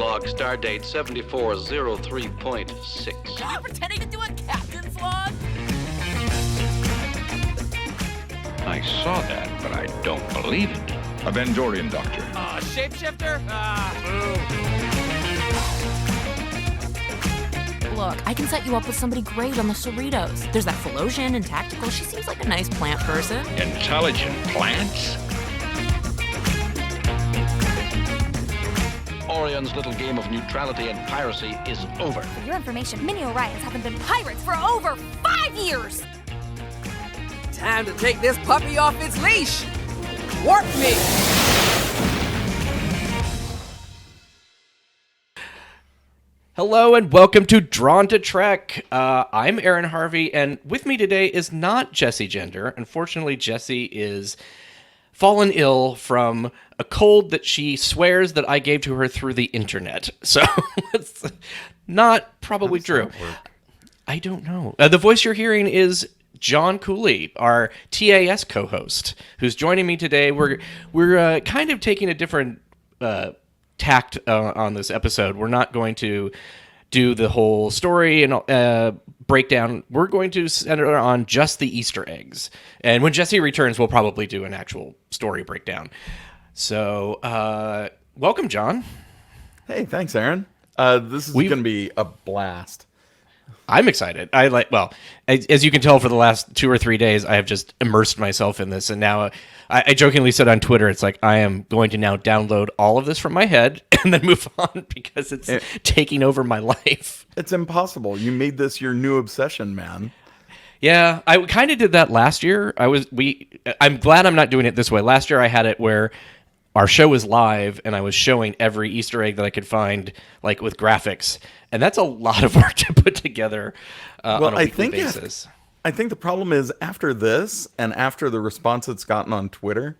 log, stardate 7403.6. Are you pretending to do a captain's log? I saw that, but I don't believe it. A Vendorian doctor. Shapeshifter? Boo. Look, I can set you up with somebody great on the Cerritos. There's that Philosian and Tactical. She seems like a nice plant person. Intelligent plants? Orion's little game of neutrality and piracy is over. For your information, mini Orions haven't been pirates for over 5 years! Time to take this puppy off its leash! Warp me! Hello and welcome to Drawn to Trek. I'm Aaron Harvey, and with me today is not Jessie Gender. Unfortunately, Jessie is fallen ill from a cold that she swears that I gave to her through the internet. So it's not probably true. I don't know. The voice you're hearing is John Cooley, our TAS co-host, who's joining me today. We're kind of taking a different tact on this episode. We're not going to do the whole story and breakdown. We're going to center on just the Easter eggs. And when Jessie returns, we'll probably do an actual story breakdown. So, welcome, John. Hey, thanks, Aaron. This is going to be a blast. I'm excited. As you can tell, for the last 2 or 3 days, I have just immersed myself in this. And now I jokingly said on Twitter, it's like, I am going to now download all of this from my head and then move on because it's taking over my life. It's impossible. You made this your new obsession, man. Yeah, I kind of did that last year. I'm glad I'm not doing it this way. Last year I had it where our show was live and I was showing every Easter egg that I could find, like with graphics. And that's a lot of work to put together on a weekly basis. I think the problem is after this and after the response it's gotten on Twitter,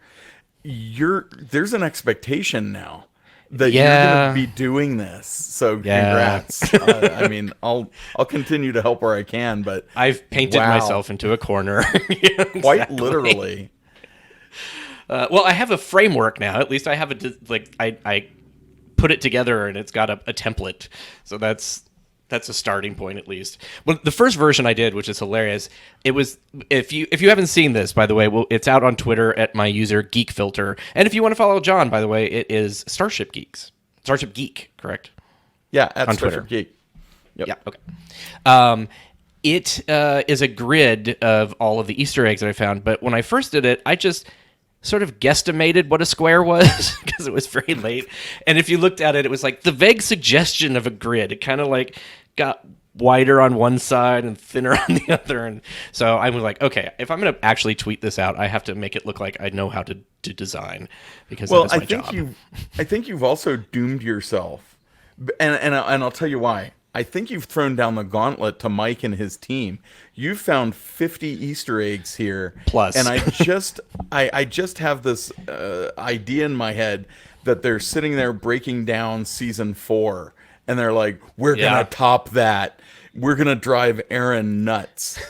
there's an expectation now that you're going to be doing this. So congrats. I mean, I'll continue to help where I can, but I've painted myself into a corner. Quite literally. Well, I have a framework now. At least I have I put it together and it's got a template. So that's a starting point at least. Well, the first version I did, which is hilarious, it was if you haven't seen this, by the way, it's out on Twitter at my user Geekfilter. And if you want to follow John, by the way, it is Starship Geek, correct? Yeah, at on Starship Twitter. Geek. Yep. Yeah, okay. It is a grid of all of the Easter eggs that I found, but when I first did it, I just sort of guesstimated what a square was because it was very late. And if you looked at it, it was like the vague suggestion of a grid. It kind of like got wider on one side and thinner on the other. And so I was like, okay, if I'm going to actually tweet this out, I have to make it look like I know how to design because that is my job. I think you've also doomed yourself. And I'll tell you why. I think you've thrown down the gauntlet to Mike and his team. You've found 50 Easter eggs here. Plus. And I just have this idea in my head that they're sitting there breaking down season 4. And they're like, we're going to top that. We're going to drive Aaron nuts.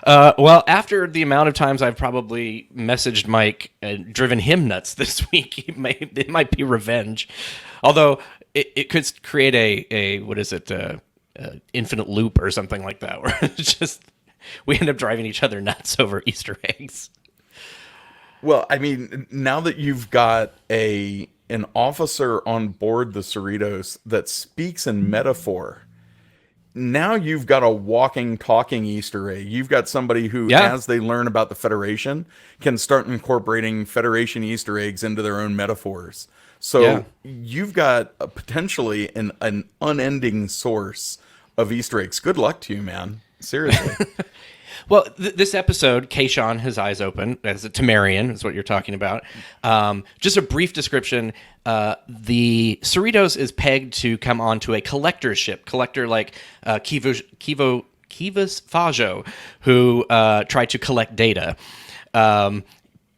Well, after the amount of times I've probably messaged Mike and driven him nuts this week, it might be revenge. Although it could create a what is it, infinite loop or something like that, where it's just we end up driving each other nuts over Easter eggs. Well, I mean, now that you've got an officer on board the Cerritos that speaks in metaphor, now you've got a walking, talking Easter egg. You've got somebody who, as they learn about the Federation, can start incorporating Federation Easter eggs into their own metaphors. So you've got potentially an unending source of Easter eggs. Good luck to you, man. Seriously. Well, this episode, Kayshon, his eyes open, as a Temerian, is what you're talking about. Just a brief description. The Cerritos is pegged to come onto a collector's ship. Collector like Kivas Fajo, who tried to collect data.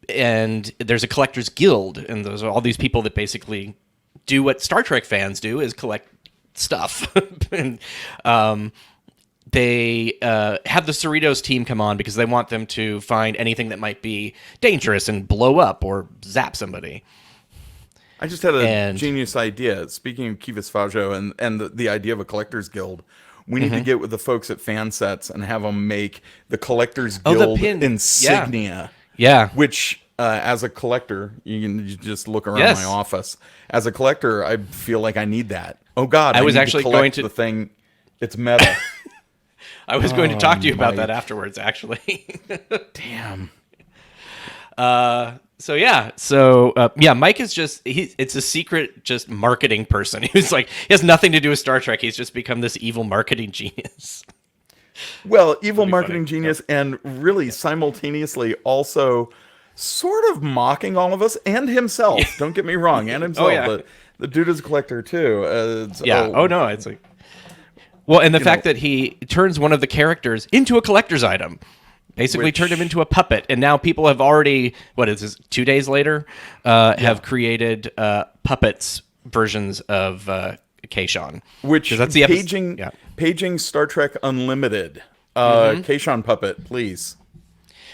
And there's a collector's guild, and those are all these people that basically do what Star Trek fans do, is collect stuff. And they have the Cerritos team come on because they want them to find anything that might be dangerous and blow up or zap somebody. I just had a And- genius idea. Speaking of Kivas Fajo and the idea of a collector's guild, we need to get with the folks at Fansets and have them make the collector's the guild pin. insignia. Yeah. Which, as a collector, you just look around Yes. my office. As a collector, I feel like I need that. Oh God, I was need actually to collect going to- the thing. It's meta. I was going to talk to you about Mike. that afterwards, actually. Damn. Mike is it's a secret just marketing person. He's like, he has nothing to do with Star Trek. He's just become this evil marketing genius. Well, evil Pretty marketing funny. genius, and really simultaneously also sort of mocking all of us and himself. Don't get me wrong, and himself. yeah. The dude is a collector too. It's like, well, and the fact that he turns one of the characters into a collector's item, basically turned him into a puppet, and now people have already, what is this, 2 days later, have created puppets versions of Kayshon. Which 'Cause that's the paging Star Trek Unlimited. Kayshon puppet, please.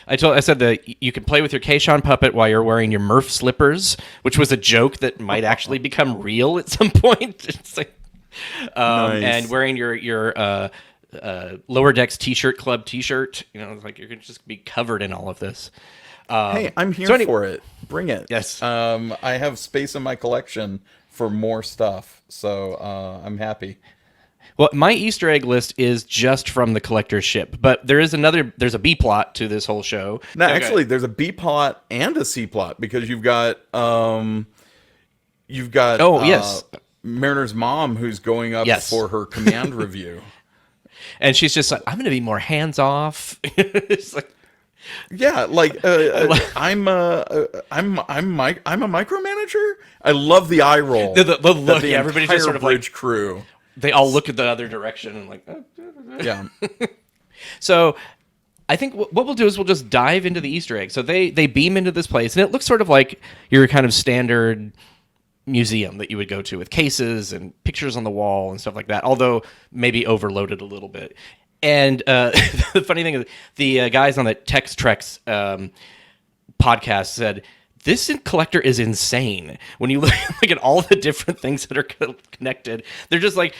I said that you can play with your Kayshon puppet while you're wearing your Murph slippers, which was a joke that might actually become real at some point. It's like, Nice. and wearing your Lower Decks T-shirt club T-shirt, it's like you're gonna just be covered in all of this. Hey, I'm here for it. Bring it. Yes. I have space in my collection for more stuff, so I'm happy. Well, my Easter egg list is just from the collector's ship, but there's a B plot to this whole show. No, Okay. actually, there's a B plot and a C plot because you've got yes. Mariner's mom who's going up Yes. for her command review. And she's just like, I'm going to be more hands off. It's like, Yeah, I'm a micromanager. I love the eye roll. The that look, the everybody's just entire sort of like, bridge crew. they all look at the other direction and like, Yeah. So I think what we'll do is we'll just dive into the Easter egg. So they beam into this place, and it looks sort of like your kind of standard museum that you would go to with cases and pictures on the wall and stuff like that, although maybe overloaded a little bit. And the funny thing is the guys on the Tex Trex podcast said, this collector is insane. When you look at all the different things that are connected, they're just like,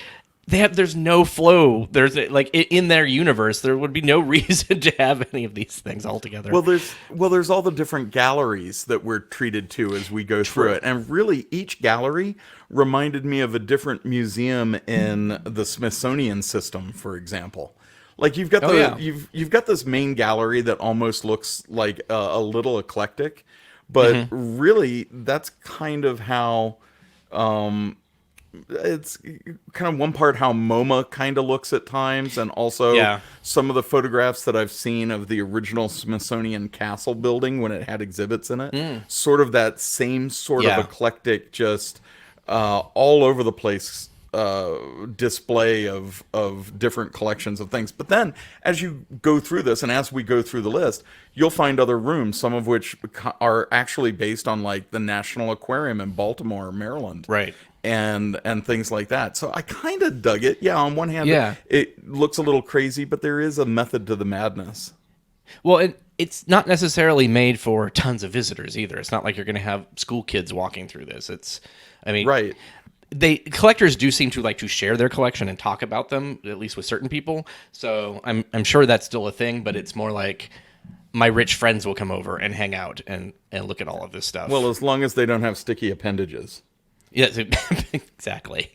there's no flow. There's like in their universe, there would be no reason to have any of these things all together. Well, there's all the different galleries that we're treated to as we go through it, and really each gallery reminded me of a different museum in the Smithsonian system, for example. Like you've got you've got this main gallery that almost looks like a little eclectic, but really that's kind of how. It's kind of one part how MoMA kind of looks at times, and also some of the photographs that I've seen of the original Smithsonian Castle building when it had exhibits in it. Sort of that same sort of eclectic, just all over the place display of different collections of things. But then as you go through this, and as we go through the list, you'll find other rooms, some of which are actually based on like the National Aquarium in Baltimore, Maryland. Right. And things like that. So I kind of dug it. Yeah, on one hand, Yeah. it looks a little crazy, but there is a method to the madness. Well, it's not necessarily made for tons of visitors either. It's not like you're going to have school kids walking through this. Right. Collectors do seem to like to share their collection and talk about them, at least with certain people. So I'm sure that's still a thing, but it's more like my rich friends will come over and hang out and look at all of this stuff. Well, as long as they don't have sticky appendages. Yes, exactly.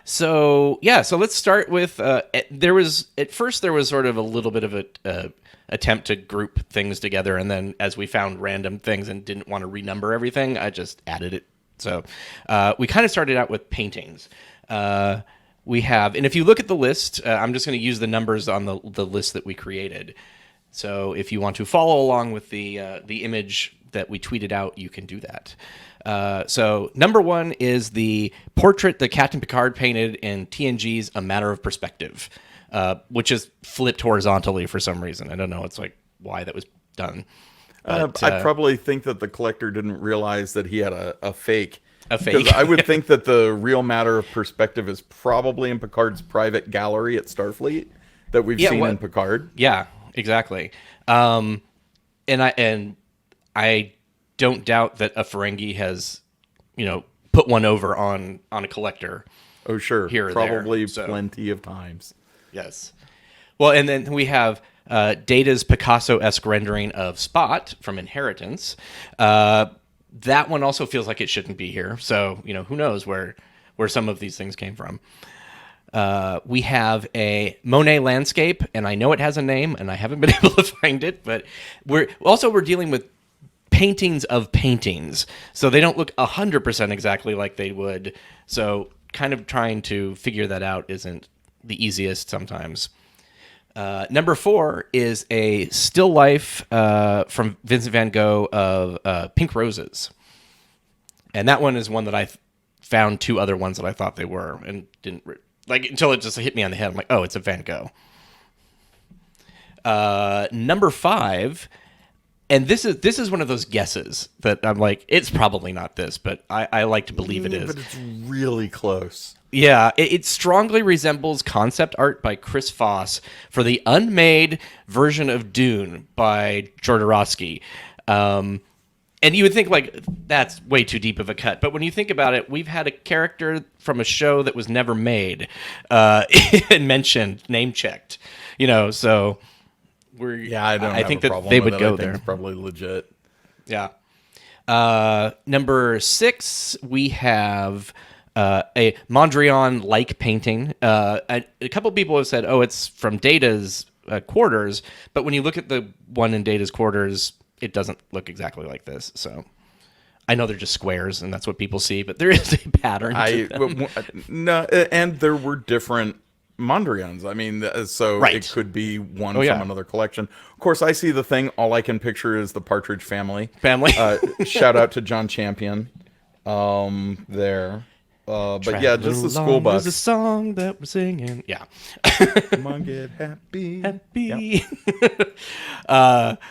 So let's start with there was sort of a little bit of a attempt to group things together, and then as we found random things and didn't want to renumber everything, I just added it. So we kind of started out with paintings. We have, and if you look at the list, I'm just going to use the numbers on the list that we created. So if you want to follow along with the image that we tweeted out, you can do that. So number 1 is the portrait that Captain Picard painted in TNG's A Matter of Perspective, which is flipped horizontally for some reason. I don't know. It's like why that was done. But, I probably think that the collector didn't realize that he had a fake. A fake. Because I would think that the real Matter of Perspective is probably in Picard's private gallery at Starfleet that we've seen in Picard. Yeah, exactly. And I don't doubt that a Ferengi has put one over on a collector. Oh, sure. Here or Probably there, so. plenty of times. Yes. Well, and then we have Data's Picasso-esque rendering of Spot from Inheritance. That one also feels like it shouldn't be here. So, who knows where some of these things came from. We have a Monet landscape, and I know it has a name, and I haven't been able to find it, but we're dealing with paintings of paintings. So they don't look 100% exactly like they would. So kind of trying to figure that out isn't the easiest sometimes. Number 4 is a still life from Vincent van Gogh of Pink Roses. And that one is one that I found 2 other ones that I thought they were and didn't until it just hit me on the head. I'm like, oh, it's a Van Gogh. Number 5, and this is one of those guesses that I'm like, it's probably not this, but I like to believe it is. But it's really close. Yeah, it strongly resembles concept art by Chris Foss for the unmade version of Dune by Jodorowsky. And you would think, like, that's way too deep of a cut. But when you think about it, we've had a character from a show that was never made and mentioned, name-checked. So we're... Yeah, I think that they would go there. It's probably legit. Yeah. Number 6, we have... a Mondrian-like painting. A couple people have said, oh, it's from Data's quarters, but when you look at the one in Data's quarters, it doesn't look exactly like this. So I know they're just squares, and that's what people see, but there is a pattern to them. No, and there were different Mondrians. I mean, so right. It could be one from another collection. Of course, I see the thing. All I can picture is the Partridge Family. Shout out to John Champion there. But yeah, just the school bus. There's a song that we're singing. Yeah. Come on, get happy. Happy. Yep.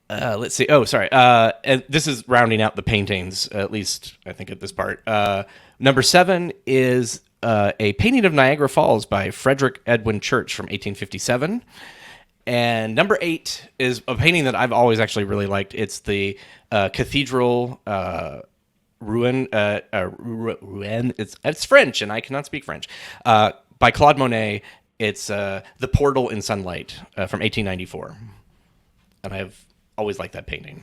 Let's see. Oh, sorry. And this is rounding out the paintings, at least I think at this part. Number 7 is a painting of Niagara Falls by Frederick Edwin Church from 1857. And number 8 is a painting that I've always actually really liked. It's the Cathedral... Rouen, it's French, and I cannot speak French. By Claude Monet, it's The Portal in Sunlight from 1894. And I've always liked that painting.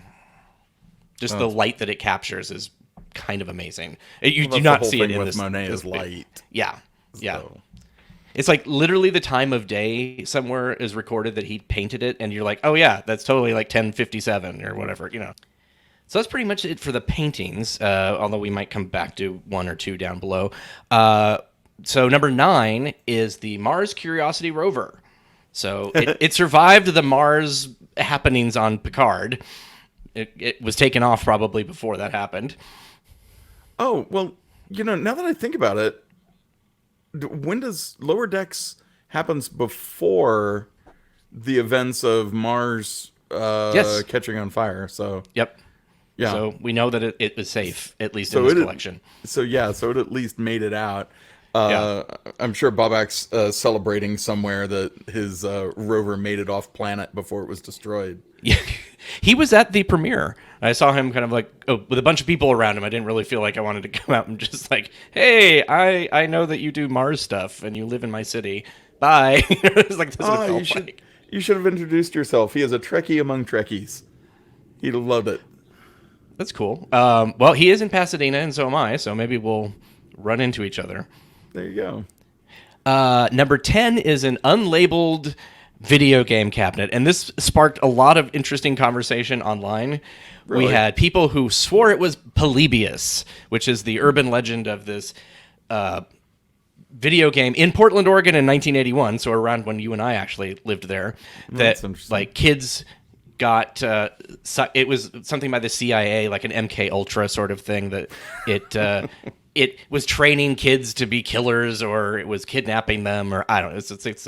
Just the light that it captures is kind of amazing. You do not see it in this. Monet is light. Yeah. It's like literally the time of day somewhere is recorded that he painted it, and you're like, oh yeah, that's totally like 1057 or whatever, So that's pretty much it for the paintings, although we might come back to 1 or 2 down below. So number 9 is the Mars Curiosity rover. So it survived the Mars happenings on Picard. It was taken off probably before that happened. Oh, well, now that I think about it, when does Lower Decks happens before the events of Mars catching on fire? So Yep. Yeah. So we know that it was safe, at least in this collection. So it at least made it out. I'm sure Bobak's celebrating somewhere that his rover made it off planet before it was destroyed. Yeah, he was at the premiere. I saw him kind of like with a bunch of people around him. I didn't really feel like I wanted to come out and just like, hey, I know that you do Mars stuff and you live in my city. Bye. It's like, that's what it felt like. You should have introduced yourself. He is a Trekkie among Trekkies. He'd have loved it. That's cool. Well, he is in Pasadena, and so am I, so maybe we'll run into each other. There you go. Number 10 is an unlabeled video game cabinet, and this sparked a lot of interesting conversation online. Really? We had people who swore it was Polybius, which is the urban legend of this video game in Portland, Oregon in 1981, so around when you and I actually lived there, that like kids... got it was something by the CIA, like an MK Ultra sort of thing, that it was training kids to be killers, or it was kidnapping them, or I don't know. It's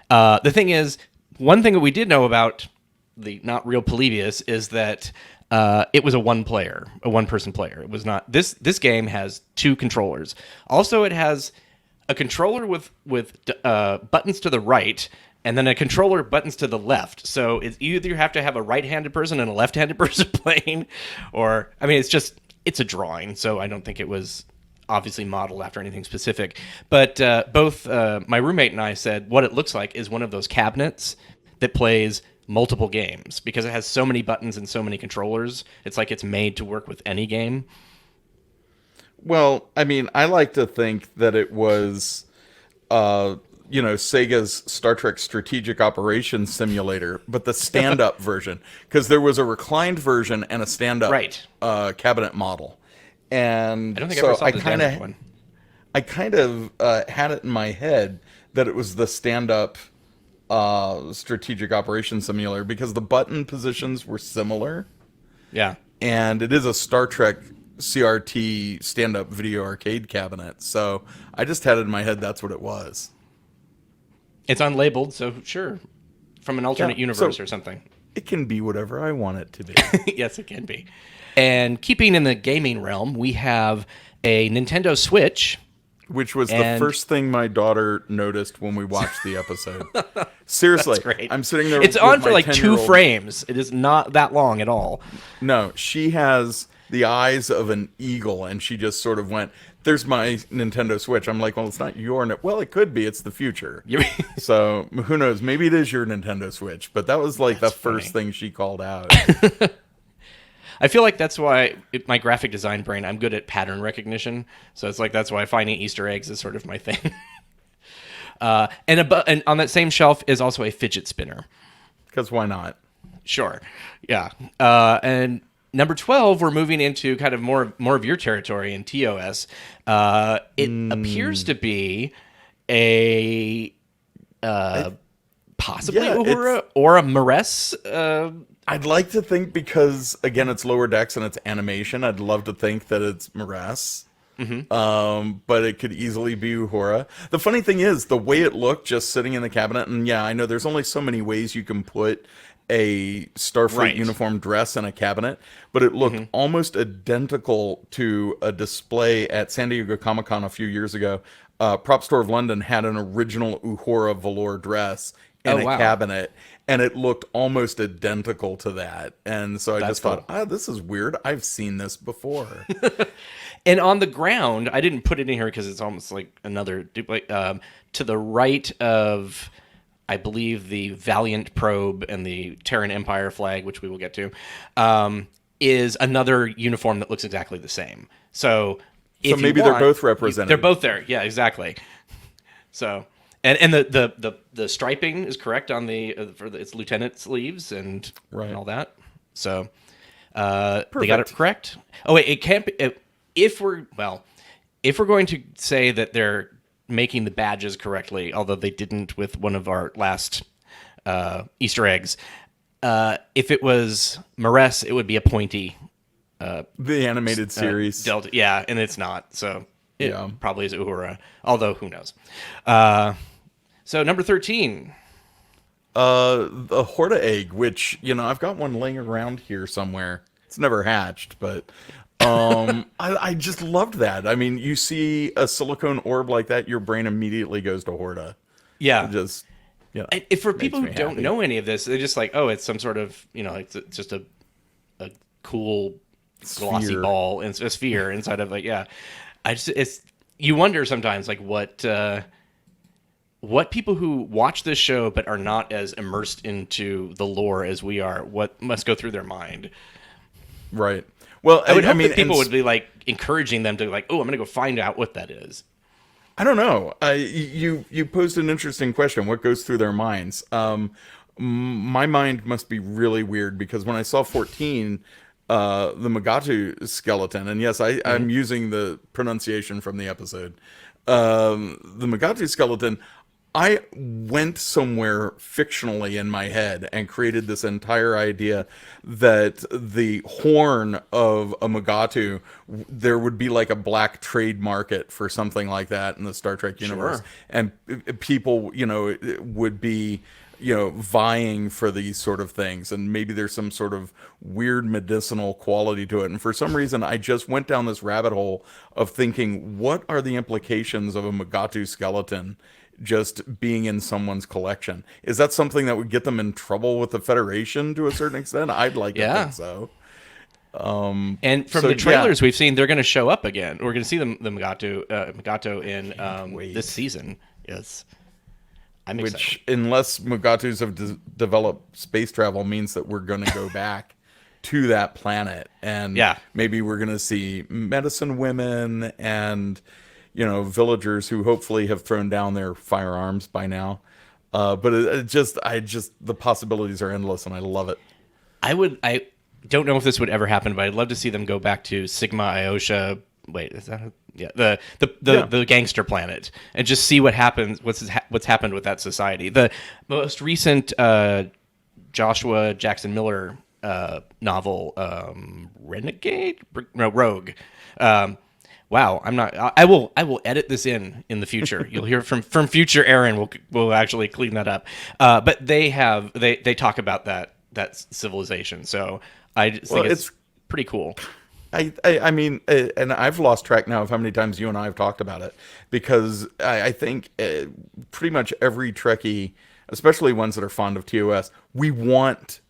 the thing is, one thing that we did know about the not real Polybius is that it was a one-person player. It was not this game has 2 controllers. Also, it has a controller with buttons to the right, and then a controller buttons to the left. So you either have to have a right-handed person and a left-handed person playing, or, I mean, it's it's a drawing, so I don't think it was obviously modeled after anything specific. But both my roommate and I said what it looks like is one of those cabinets that plays multiple games because it has so many buttons and so many controllers. It's like it's made to work with any game. Well, I mean, I like to think that it was, Sega's Star Trek Strategic Operations Simulator, but the stand-up version, because there was a reclined version and a stand-up cabinet model. And I don't think I ever saw the stand-up one. I kind of had it in my head that it was the stand-up Strategic Operations Simulator because the button positions were similar. Yeah. And it is a Star Trek CRT stand-up video arcade cabinet. So I just had it in my head that's what it was. It's unlabeled, so sure. From an alternate universe or something. It can be whatever I want it to be. Yes, it can be. And keeping in the gaming realm, we have a Nintendo Switch. Which was the first thing my daughter noticed when we watched the episode. Seriously. That's great. I'm sitting there It's with on my for like 2 10-year-old. frames. It is not that long at all. No, she has the eyes of an eagle, and she just sort of went, there's my Nintendo Switch. I'm like, well, it's not your... Well, it could be. It's the future. So, who knows? Maybe it is your Nintendo Switch, but that was like the first thing she called out. I feel like that's why my graphic design brain, I'm good at pattern recognition. So it's like that's why finding Easter eggs is sort of my thing. And on that same shelf is also a fidget spinner. Because why not? Sure. Yeah. And number 12, we're moving into kind of more of your territory in TOS. It appears to be a possibly Uhura or a Maress. I'd like to think because, again, it's lower decks and it's animation. I'd love to think that it's Maress. But it could easily be Uhura. The funny thing is, the way it looked just sitting in the cabinet, and yeah, I know there's only so many ways you can put a Starfleet uniform dress in a cabinet, but it looked almost identical to a display at San Diego Comic-Con a few years ago. Prop Store of London had an original Uhura velour dress in a cabinet, and it looked almost identical to that. And so I just thought, this is weird. I've seen this before. And on the ground, I didn't put it in here because it's almost like another duplicate. To the right of, I believe, the Valiant probe and the Terran Empire flag, which we will get to, is another uniform that looks exactly the same. So maybe they're both represented. They're both there. Yeah, exactly. So... And the striping is correct on its lieutenant sleeves and all that. So they got it correct. Oh wait, it can't be, if we're going to say that they're making the badges correctly, although they didn't with one of our last Easter eggs. If it was Maress, it would be a pointy. The animated series. Delta, yeah, and it's not. So it probably is Uhura, although who knows. So number 13. The Horta Egg, which, I've got one laying around here somewhere. It's never hatched, but I just loved that. I mean, you see a silicone orb like that, your brain immediately goes to Horta. Yeah. If for people who don't know any of this, they're just like, oh, it's some sort of, it's just a cool glossy ball and a sphere inside of you wonder sometimes like what people who watch this show but are not as immersed into the lore as we are, what must go through their mind. Right. Well, I mean, that people would be like encouraging them to like, oh, I'm going to go find out what that is. I don't know. You posed an interesting question. What goes through their minds? My mind must be really weird because when I saw 14, the Magatu skeleton, and yes, I'm using the pronunciation from the episode. The Magatu skeleton, I went somewhere fictionally in my head and created this entire idea that the horn of a Magatu, there would be like a black trade market for something like that in the Star Trek universe. Sure. And people, would be, vying for these sort of things. And maybe there's some sort of weird medicinal quality to it. And for some reason, I just went down this rabbit hole of thinking, what are the implications of a Magatu skeleton just being in someone's collection? Is that something that would get them in trouble with the Federation to a certain extent? I'd like to think so. And from the trailers we've seen, they're going to show up again. We're going to see the Mugato in this season. Yes. I'm excited. Which, unless Mugatus have developed space travel, means that we're going to go back to that planet. And maybe we're going to see medicine women and, villagers who hopefully have thrown down their firearms by now. But the possibilities are endless, and I love it. I don't know if this would ever happen, but I'd love to see them go back to Sigma Iosha. Wait, is that the gangster planet, and just see what happens. What's happened with that society? The most recent Joshua Jackson Miller novel, Rogue. Wow, I'm not. I will edit this in the future. You'll hear from future Aaron. We'll actually clean that up. But they talk about that civilization. So I think it's pretty cool. I mean, and I've lost track now of how many times you and I have talked about it, because I think pretty much every Trekkie, especially ones that are fond of TOS, we want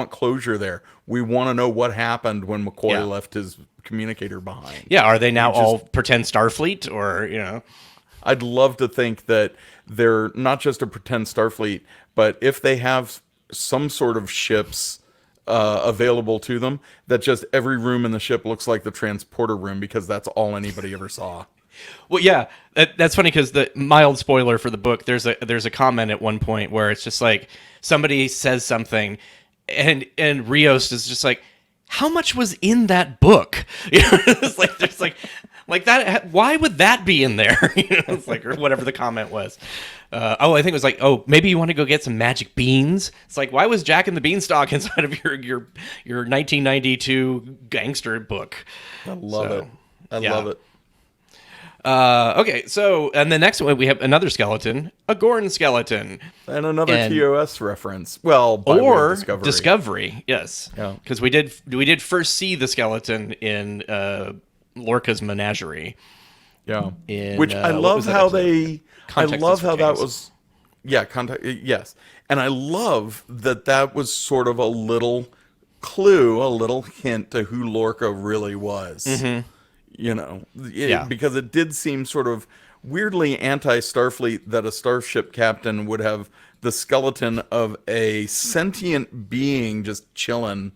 closure there. We want to know what happened when McCoy left his communicator behind. Yeah, are they now all pretend Starfleet, or I'd love to think that they're not just a pretend Starfleet, but if they have some sort of ships available to them, that just every room in the ship looks like the transporter room, because that's all anybody ever saw. Well, yeah, that's funny, because the mild spoiler for the book, there's a comment at one point where it's just like somebody says something, and Rios is just like, how much was in that book? It's like there's like that. Why would that be in there? It's like, or whatever the comment was. I think it was like, oh, maybe you want to go get some magic beans. It's like, why was Jack and the Beanstalk inside of your 1992 gangster book? I love it. I love it. Okay, so, and the next one, we have another skeleton, a Gorn skeleton. And another TOS reference. Well, by way of Discovery. Yes. Because we did first see the skeleton in Lorca's menagerie. Yeah. Which I love how that was. Yeah, yes. And I love that was sort of a little clue, a little hint to who Lorca really was. Mm-hmm. Because it did seem sort of weirdly anti-Starfleet that a starship captain would have the skeleton of a sentient being just chilling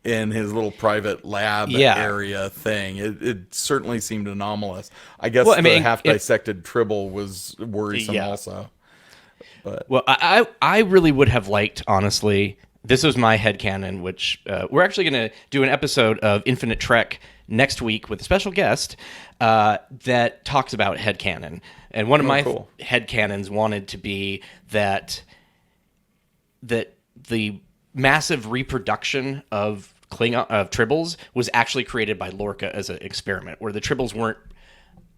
in his little private lab area thing. It certainly seemed anomalous. I guess the half-dissected Tribble was worrisome also. But I really would have liked, honestly, this was my headcanon, which we're actually going to do an episode of Infinite Trek next week with a special guest that talks about headcanon. And one of my headcanons wanted to be that the massive reproduction of Tribbles was actually created by Lorca as an experiment, where the Tribbles weren't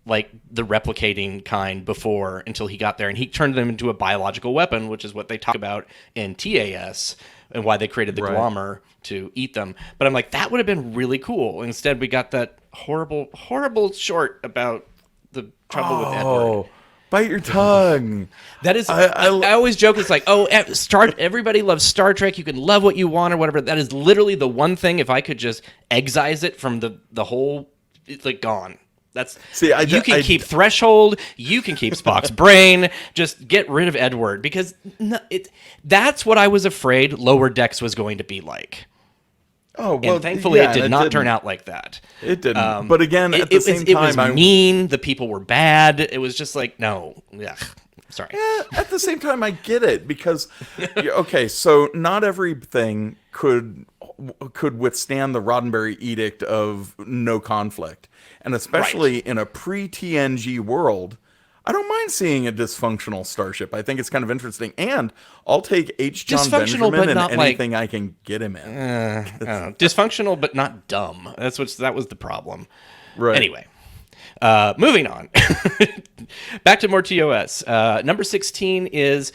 like the replicating kind before until he got there, and he turned them into a biological weapon, which is what they talk about in TAS and why they created the Glommer to eat them. But I'm like, that would have been really cool. Instead, we got that horrible, horrible short about the trouble with Edward. Bite your tongue. That is, I always joke, it's like, everybody loves Star Trek. You can love what you want or whatever. That is literally the one thing, if I could just excise it from the whole, it's like gone. You can keep Threshold. You can keep Spock's brain. Just get rid of Edward, because that's what I was afraid Lower Decks was going to be like. Oh, well, and thankfully it did not turn out like that. It didn't. But again, at the same time, it was mean. The people were bad. It was just like, no. Yeah. Sorry. Yeah, at the same time, I get it, because so not everything could withstand the Roddenberry edict of no conflict. And especially in a pre-TNG world, I don't mind seeing a dysfunctional starship. I think it's kind of interesting. And I'll take H. John Benjamin in anything I can get him in. Dysfunctional, but not dumb. That was the problem. Right. Anyway, moving on. Back to more TOS. Number 16 is...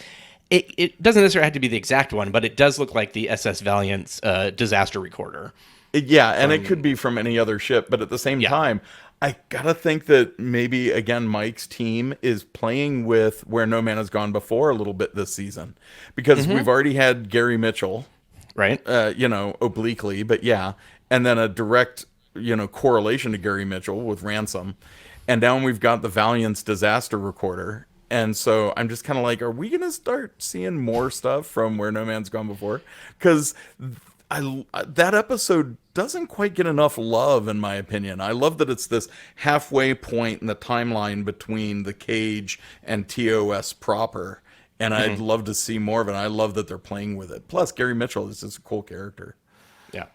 It doesn't necessarily have to be the exact one, but it does look like the SS Valiant's disaster recorder. And it could be from any other ship, but at the same time, I gotta think that maybe, again, Mike's team is playing with where No Man Has Gone before a little bit this season. Because we've already had Gary Mitchell. Right. Obliquely, but and then a direct, correlation to Gary Mitchell with Ransom. And now we've got the Valiant's disaster recorder. And so I'm just kind of like, are we going to start seeing more stuff from Where No Man's Gone Before? Because that episode doesn't quite get enough love, in my opinion. I love that it's this halfway point in the timeline between the Cage and TOS proper. And I'd love to see more of it. I love that they're playing with it. Plus, Gary Mitchell is just a cool character. Yeah.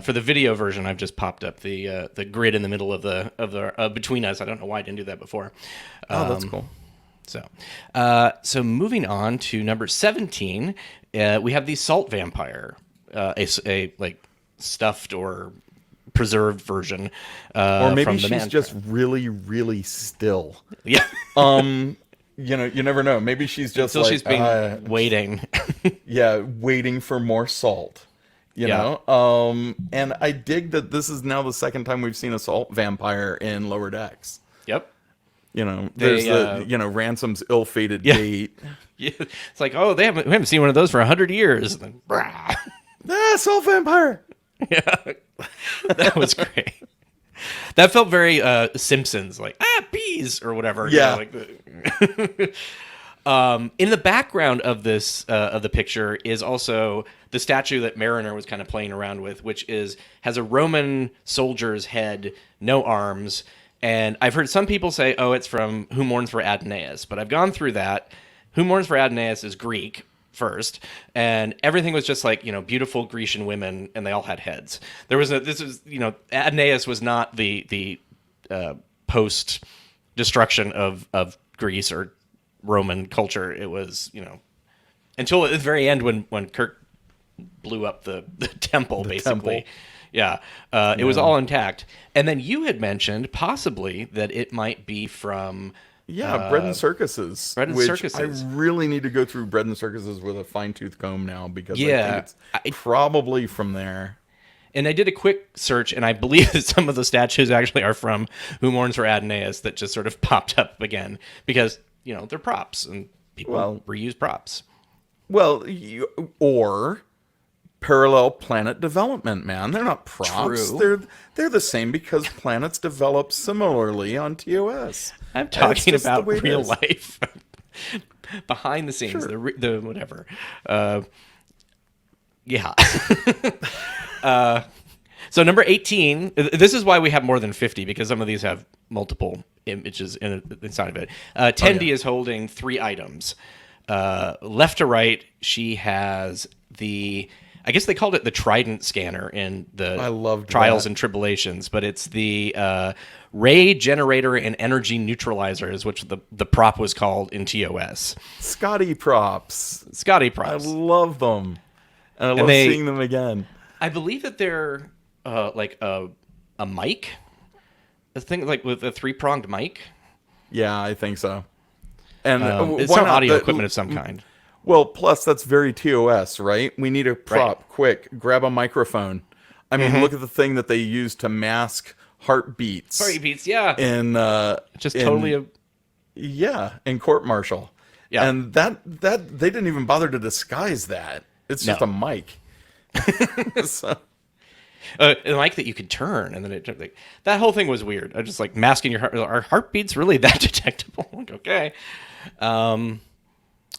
For the video version, I've just popped up the grid in the middle of the between us. I don't know why I didn't do that before. That's cool. So moving on to number 17, we have the Salt Vampire, a like stuffed or preserved version. Or maybe from the she's just really, really still. Yeah. You never know. Maybe she's just Still like she's been waiting. waiting for more salt. You know? And I dig that this is now the second time we've seen a salt vampire in Lower Decks. Yep. There's Ransom's ill-fated date. Yeah. It's like, oh, we haven't seen one of those for 100 years. And then, salt vampire. Yeah. That was great. That felt very Simpsons, like, bees, or whatever. Yeah. In the background of this of the picture is also the statue that Mariner was kind of playing around with, which has a Roman soldier's head, no arms, and I've heard some people say, "Oh, it's from Who Mourns for Adonais," but I've gone through that. Who Mourns for Adonais is Greek first, and everything was just like beautiful Grecian women, and they all had heads. Adonais was not the post destruction of Greece or Roman culture. It was, until at the very end when Kirk blew up the temple, basically. Yeah. It was all intact. And then you had mentioned possibly that it might be from... Bread and Circuses. Bread and Circuses. I really need to go through Bread and Circuses with a fine-tooth comb now, because I think it's probably from there. And I did a quick search, and I believe that some of the statues actually are from Who Mourns for Adonais that just sort of popped up again, because... they're props, and people reuse props. Well, or parallel planet development, man. They're not props. True. They're the same because planets develop similarly on TOS. I'm talking about real life, behind the scenes, sure. the whatever. So number 18, this is why we have more than 50, because some of these have multiple images inside of it. Tendi is holding 3 items. Left to right, she has I guess they called it the Trident scanner in the Trials and Tribulations, but it's the Ray Generator and Energy Neutralizer is what the prop was called in TOS. Scotty props. I love them. And I love seeing them again. I believe that they're... like a mic, a thing like with a 3-pronged mic. Yeah, I think so. And it's some audio equipment of some kind. Well, plus that's very TOS, right? We need a prop. Right. Quick, grab a microphone. I mean, look at the thing that they use to mask heartbeats. Heartbeats, yeah. In in Court Martial. Yeah, and that they didn't even bother to disguise that. It's just a mic. So. A mic that you could turn, and then that whole thing was weird. I just masking your heart. Are heartbeats really that detectable? Okay.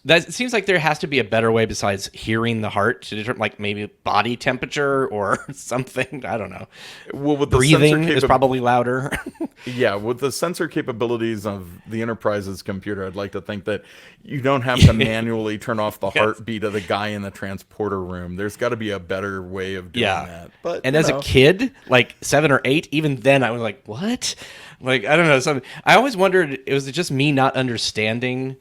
That seems like there has to be a better way besides hearing the heart to determine, maybe body temperature or something. I don't know. Well, with the breathing is probably louder. Yeah, with the sensor capabilities of the Enterprise's computer, I'd like to think that you don't have to manually turn off the heartbeat of the guy in the transporter room. There's got to be a better way of doing that. But as a kid, 7 or 8, even then I was like, what? I don't know. Something. I always wondered, was it just me not understanding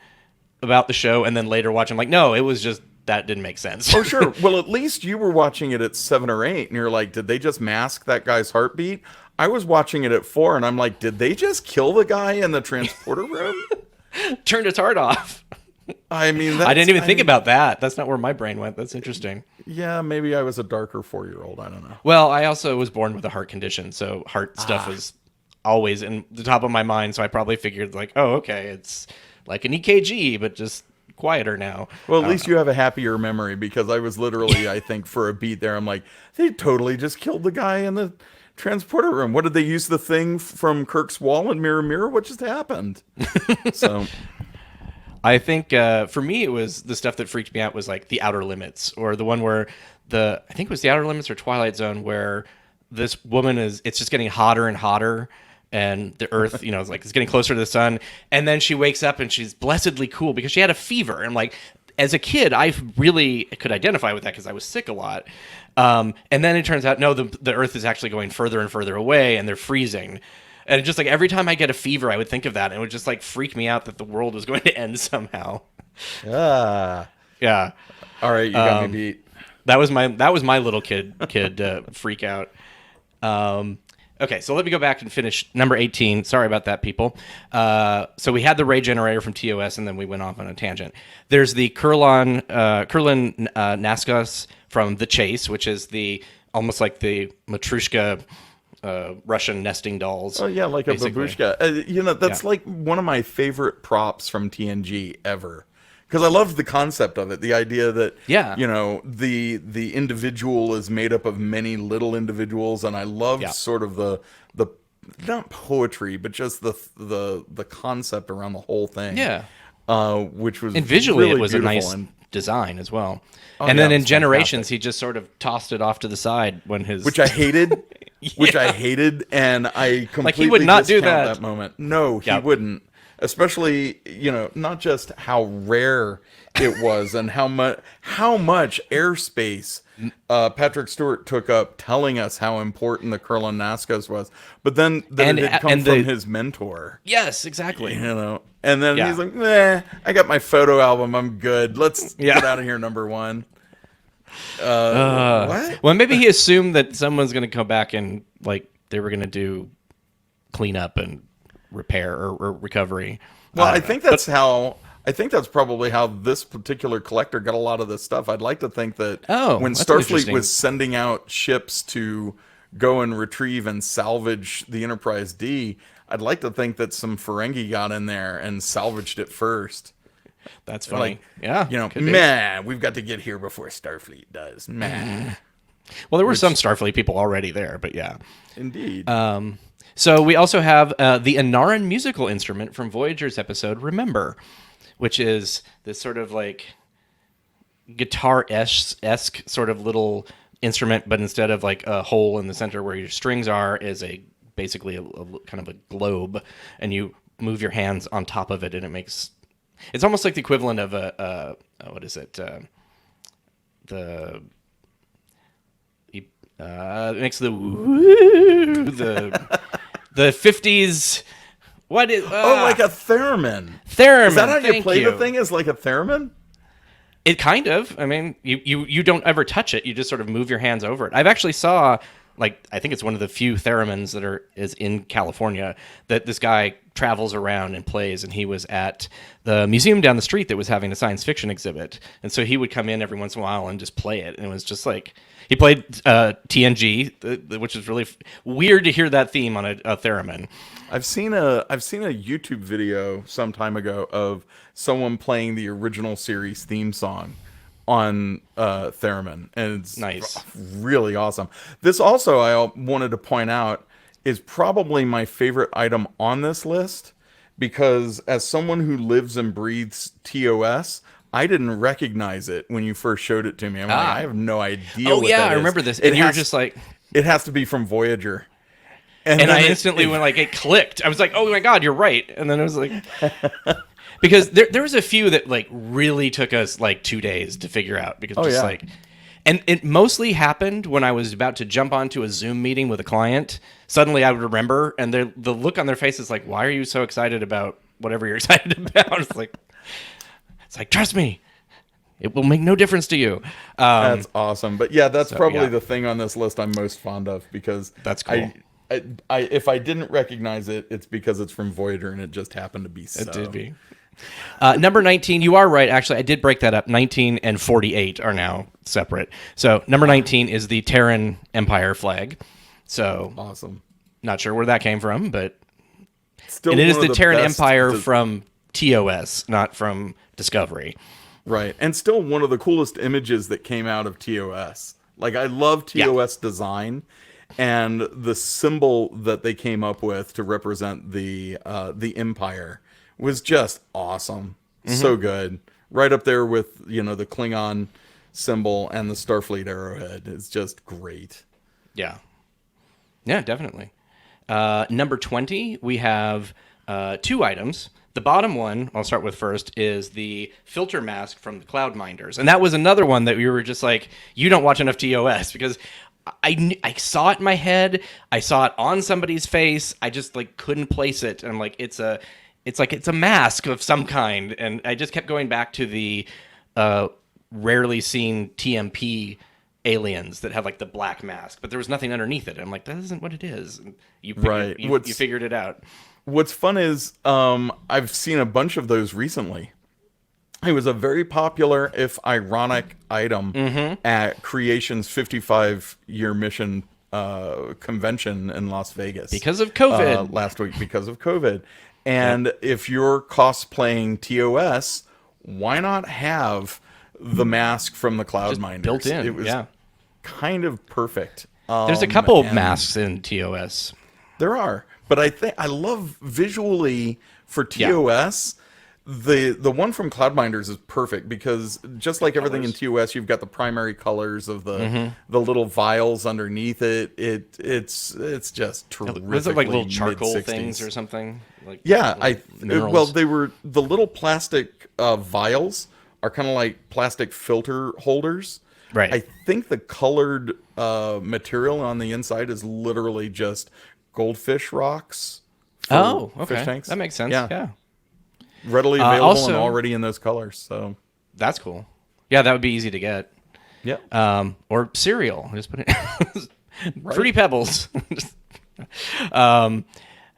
about the show, and then later watching, no, it was just that didn't make sense. Oh, sure. Well, at least you were watching it at 7 or 8, and you're like, did they just mask that guy's heartbeat? I was watching it at 4, and I'm like, did they just kill the guy in the transporter room? Turned his heart off. I mean, I didn't even think about that. That's not where my brain went. That's interesting. Yeah, maybe I was a darker 4-year-old. I don't know. Well, I also was born with a heart condition, so heart stuff was always in the top of my mind, so I probably figured, oh, okay, it's like an EKG, but just quieter now. Well, at least you have a happier memory, because I was literally, I think, for a beat there, I'm like, they totally just killed the guy in the transporter room. What did they use the thing from Kirk's wall in Mirror Mirror? What just happened? So I think for me, it was the stuff that freaked me out was like the Outer Limits, or the one where I think it was the Outer Limits or Twilight Zone, where this woman it's just getting hotter and hotter, and the Earth, is like it's getting closer to the sun, and then she wakes up and she's blessedly cool because she had a fever, and like as a kid, I really could identify with that because I was sick a lot. And then it turns out, no, the Earth is actually going further and further away, and they're freezing. And just like every time I get a fever, I would think of that, and it would just like freak me out that the world was going to end somehow. yeah. All right, you got me beat. That was my little kid freak out. Okay, so let me go back and finish number 18. Sorry about that, people. So we had the Ray generator from TOS, and then we went off on a tangent. There's the Kurlan Naskas from The Chase, which is almost like the Matryoshka Russian nesting dolls. Oh yeah, like basically. A babushka. That's like one of my favorite props from TNG ever. Because I love the concept of it, the idea that the individual is made up of many little individuals, and I love sort of the not poetry, but just the concept around the whole thing. Yeah, which was visually really it was a nice design as well. Oh, and then in Generations, he just sort of tossed it off to the side when which I hated, and I completely like he would not do that moment. No, he wouldn't. Especially, not just how rare it was and how much airspace Patrick Stewart took up telling us how important the Kurlan Naskas was, but then it had come from his mentor. Yes, exactly. And then he's like, I got my photo album. I'm good. Let's get out of here, number one. What? Well, maybe he assumed that someone's going to come back and like they were going to do cleanup and repair or recovery. Well, I think that's probably how this particular collector got a lot of this stuff. I'd like to think that when Starfleet was sending out ships to go and retrieve and salvage the Enterprise D, I'd like to think that some Ferengi got in there and salvaged it first. That's funny. We've got to get here before Starfleet does. Well, there were some Starfleet people already there, but yeah. Indeed. So we also have the Anaran musical instrument from Voyager's episode Remember, which is this sort of like guitar-esque sort of little instrument, but instead of like a hole in the center where your strings are, is basically a kind of a globe, and you move your hands on top of it, and it's almost like the equivalent of what is it? It makes the 50s. What is? Like a theremin. Theremin. Is that how you play the thing? Is like a theremin? It kind of. I mean, you don't ever touch it. You just sort of move your hands over it. I've actually saw, like, I think it's one of the few theremins that is in California that this guy travels around and plays, and he was at the museum down the street that was having a science fiction exhibit, and so he would come in every once in a while and just play it, and it was just like he played TNG, which is really weird to hear that theme on a theremin. I've seen a YouTube video some time ago of someone playing the original series theme song on theremin, and it's nice, really awesome. This also, I wanted to point out, is probably my favorite item on this list, because as someone who lives and breathes TOS, I didn't recognize it when you first showed it to me. I'm like, I have no idea. Oh, yeah, I remember this. And you were just like, it has to be from Voyager. And I instantly went like, it clicked. I was like, oh my God, you're right. And then it was like, because there was a few that like really took us like 2 days to figure out, because like, and it mostly happened when I was about to jump onto a Zoom meeting with a client. Suddenly I would remember, and the look on their face is like, why are you so excited about whatever you're excited about? It's like, trust me, it will make no difference to you. That's awesome. But yeah, that's probably the thing on this list I'm most fond of, because that's cool. I if I didn't recognize it, it's because it's from Voyager, and it just happened to be so. It did be. Number 19, you are right. Actually, I did break that up. 19 and 48 are now separate. So number 19 is the Terran Empire flag. So awesome. Not sure where that came from, but still, and it is the Terran Empire from TOS, not from Discovery. Right. And still one of the coolest images that came out of TOS. Like, I love TOS design, and the symbol that they came up with to represent the Empire was just awesome. So good. Right up there with, the Klingon symbol and the Starfleet arrowhead. It's just great. Yeah. Yeah, definitely. Number 20, we have 2 items. The bottom one, I'll start with first, is the filter mask from the Cloudminders. And that was another one that we were just like, you don't watch enough TOS, because I saw it in my head. I saw it on somebody's face. I just like couldn't place it. And I'm like, it's a mask of some kind. And I just kept going back to the rarely seen TMP aliens that have like the black mask, but there was nothing underneath it. I'm like, that isn't what it is. And you figured it out. What's fun is I've seen a bunch of those recently. It was a very popular, if ironic, item at Creation's 55-year mission convention in Las Vegas. Because of COVID. Last week, because of COVID. And if you're cosplaying TOS, why not have the mask from the Cloudminders? Built in, it was kind of perfect. There's a couple of masks in TOS. There are. But I love visually for TOS, the one from Cloudminders is perfect, because just like everything in TOS, you've got the primary colors of the little vials underneath it. It's just terrific. Was it like little charcoal things or something? Like they were the little plastic vials are kind of like plastic filter holders. Right. I think the colored material on the inside is literally just goldfish rocks. Okay. Fish tanks. That makes sense. Yeah. Readily available and already in those colors. So that's cool. Yeah, that would be easy to get. Yeah. Or cereal. Just put it Fruity Pebbles.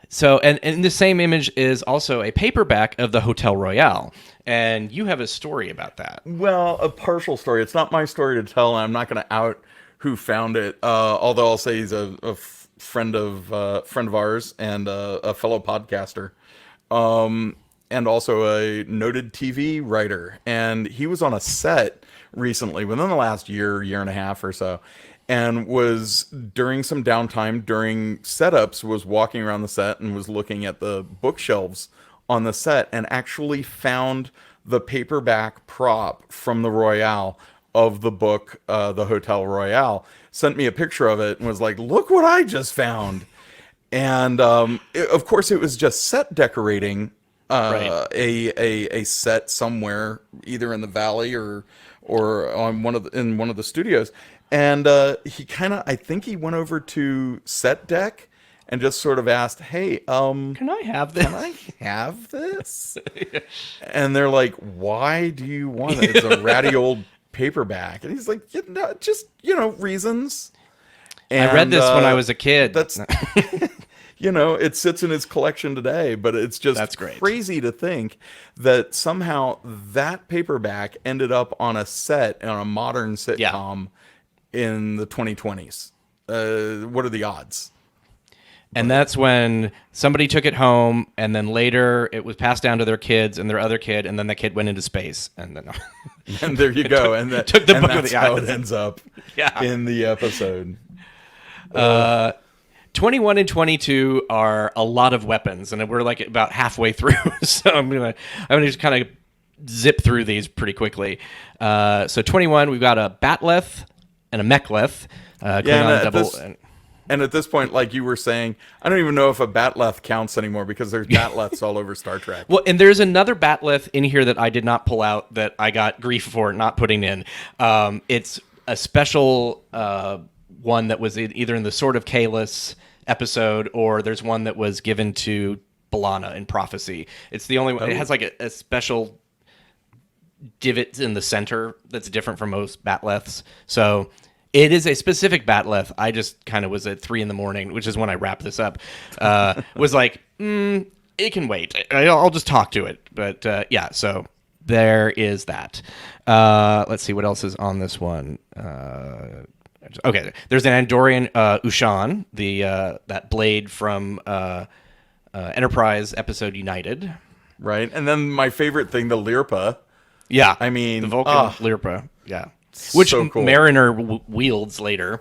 So, and in the same image is also a paperback of the Hotel Royale. And you have a story about that. Well, a partial story. It's not my story to tell, and I'm not going to out who found it. Although I'll say he's a friend of ours and a fellow podcaster, and also a noted TV writer. And he was on a set recently, within the last year and a half or so, and was during some downtime during setups, was walking around the set and was looking at the bookshelves on the set, and actually found the paperback prop from the Royale of the book, The Hotel Royale. Sent me a picture of it and was like, look what I just found. And of course it was just set decorating a set somewhere, either in the valley or on one of the studios. And he I think he went over to set deck and just sort of asked, hey, can I have this? Can I have this? And they're like, why do you want it? It's a ratty old paperback. And he's like, just, reasons. And, I read this when I was a kid. That's, it sits in his collection today, but it's just crazy to think that somehow that paperback ended up on a set on a modern sitcom in the 2020s. What are the odds? And that's when somebody took it home, and then later it was passed down to their kids and their other kid, and then the kid went into space, and then and there you go, and that took the book that's how it ends up in the episode. 21 and 22 are a lot of weapons, and we're like about halfway through, so I'm gonna just kind of zip through these pretty quickly. So 21, we've got a batleth and a mechleth. And at this point, like you were saying, I don't even know if a batleth counts anymore, because there's batleths all over Star Trek. Well, and there's another batleth in here that I did not pull out that I got grief for not putting in. It's a special one that was either in the Sword of Kahless episode, or there's one that was given to B'Elanna in Prophecy. It's the only one. It has like a special divot in the center that's different from most batleths. So it is a specific batleth. I just kind of was at 3 a.m, which is when I wrap this up. Was like, it can wait. I'll just talk to it. But so there is that. Let's see what else is on this one. Okay, there's an Andorian Ushan, that blade from Enterprise episode United. Right? And then my favorite thing, the Lirpa. Yeah. I mean, the Vulcan Lirpa. Yeah. Which so cool. Mariner wields later.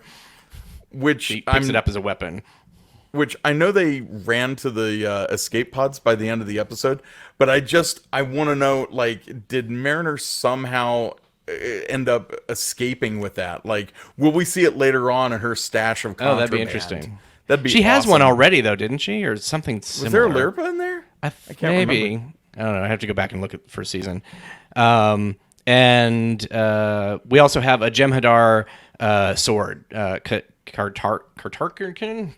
Which He picks it up as a weapon. Which I know they ran to the escape pods by the end of the episode, but I want to know, like, did Mariner somehow end up escaping with that? Like, will we see it later on in her stash of contraband? Oh, that'd be interesting. That'd be She has awesome. one already, though, didn't she? Or something similar. Was there a Lirpa in there? I can't maybe. remember. I don't know. I have to go back and look at the first season. And we also have a Jem'Hadar sword. Kartarkin?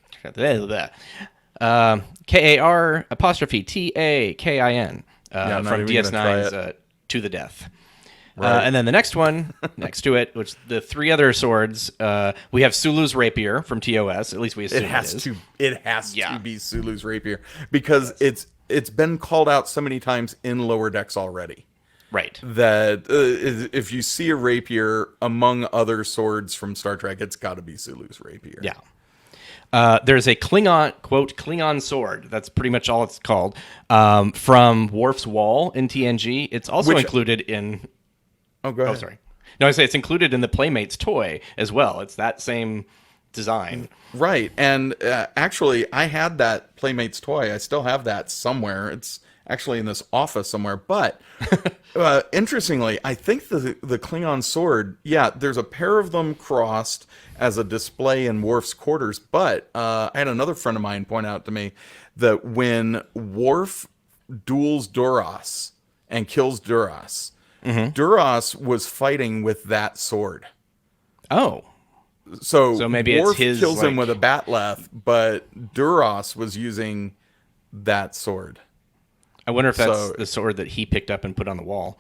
K-A-R apostrophe T-A-K-I-N from DS9's To the Death. Right. And then the next one, next to it, which the three other swords, we have Sulu's rapier from TOS. At least we assume it has to be Sulu's rapier because it's been called out so many times in Lower Decks already. Right. That if you see a rapier among other swords from Star Trek, it's got to be Sulu's rapier. Yeah. There's a Klingon, quote, Klingon sword. That's pretty much all it's called. From Worf's Wall in TNG. It's also included in... Oh, go ahead. Oh, sorry. No, I say it's included in the Playmates toy as well. It's that same design. Right. And actually, I had that Playmates toy. I still have that somewhere. It's actually in this office somewhere. But interestingly, I think the Klingon sword, there's a pair of them crossed as a display in Worf's quarters. But I had another friend of mine point out to me that when Worf duels Duras and kills Duras, Duras was fighting with that sword. Oh. So maybe Worf it's his kills him with a batleth, but Duras was using that sword. I wonder if that's the sword that he picked up and put on the wall.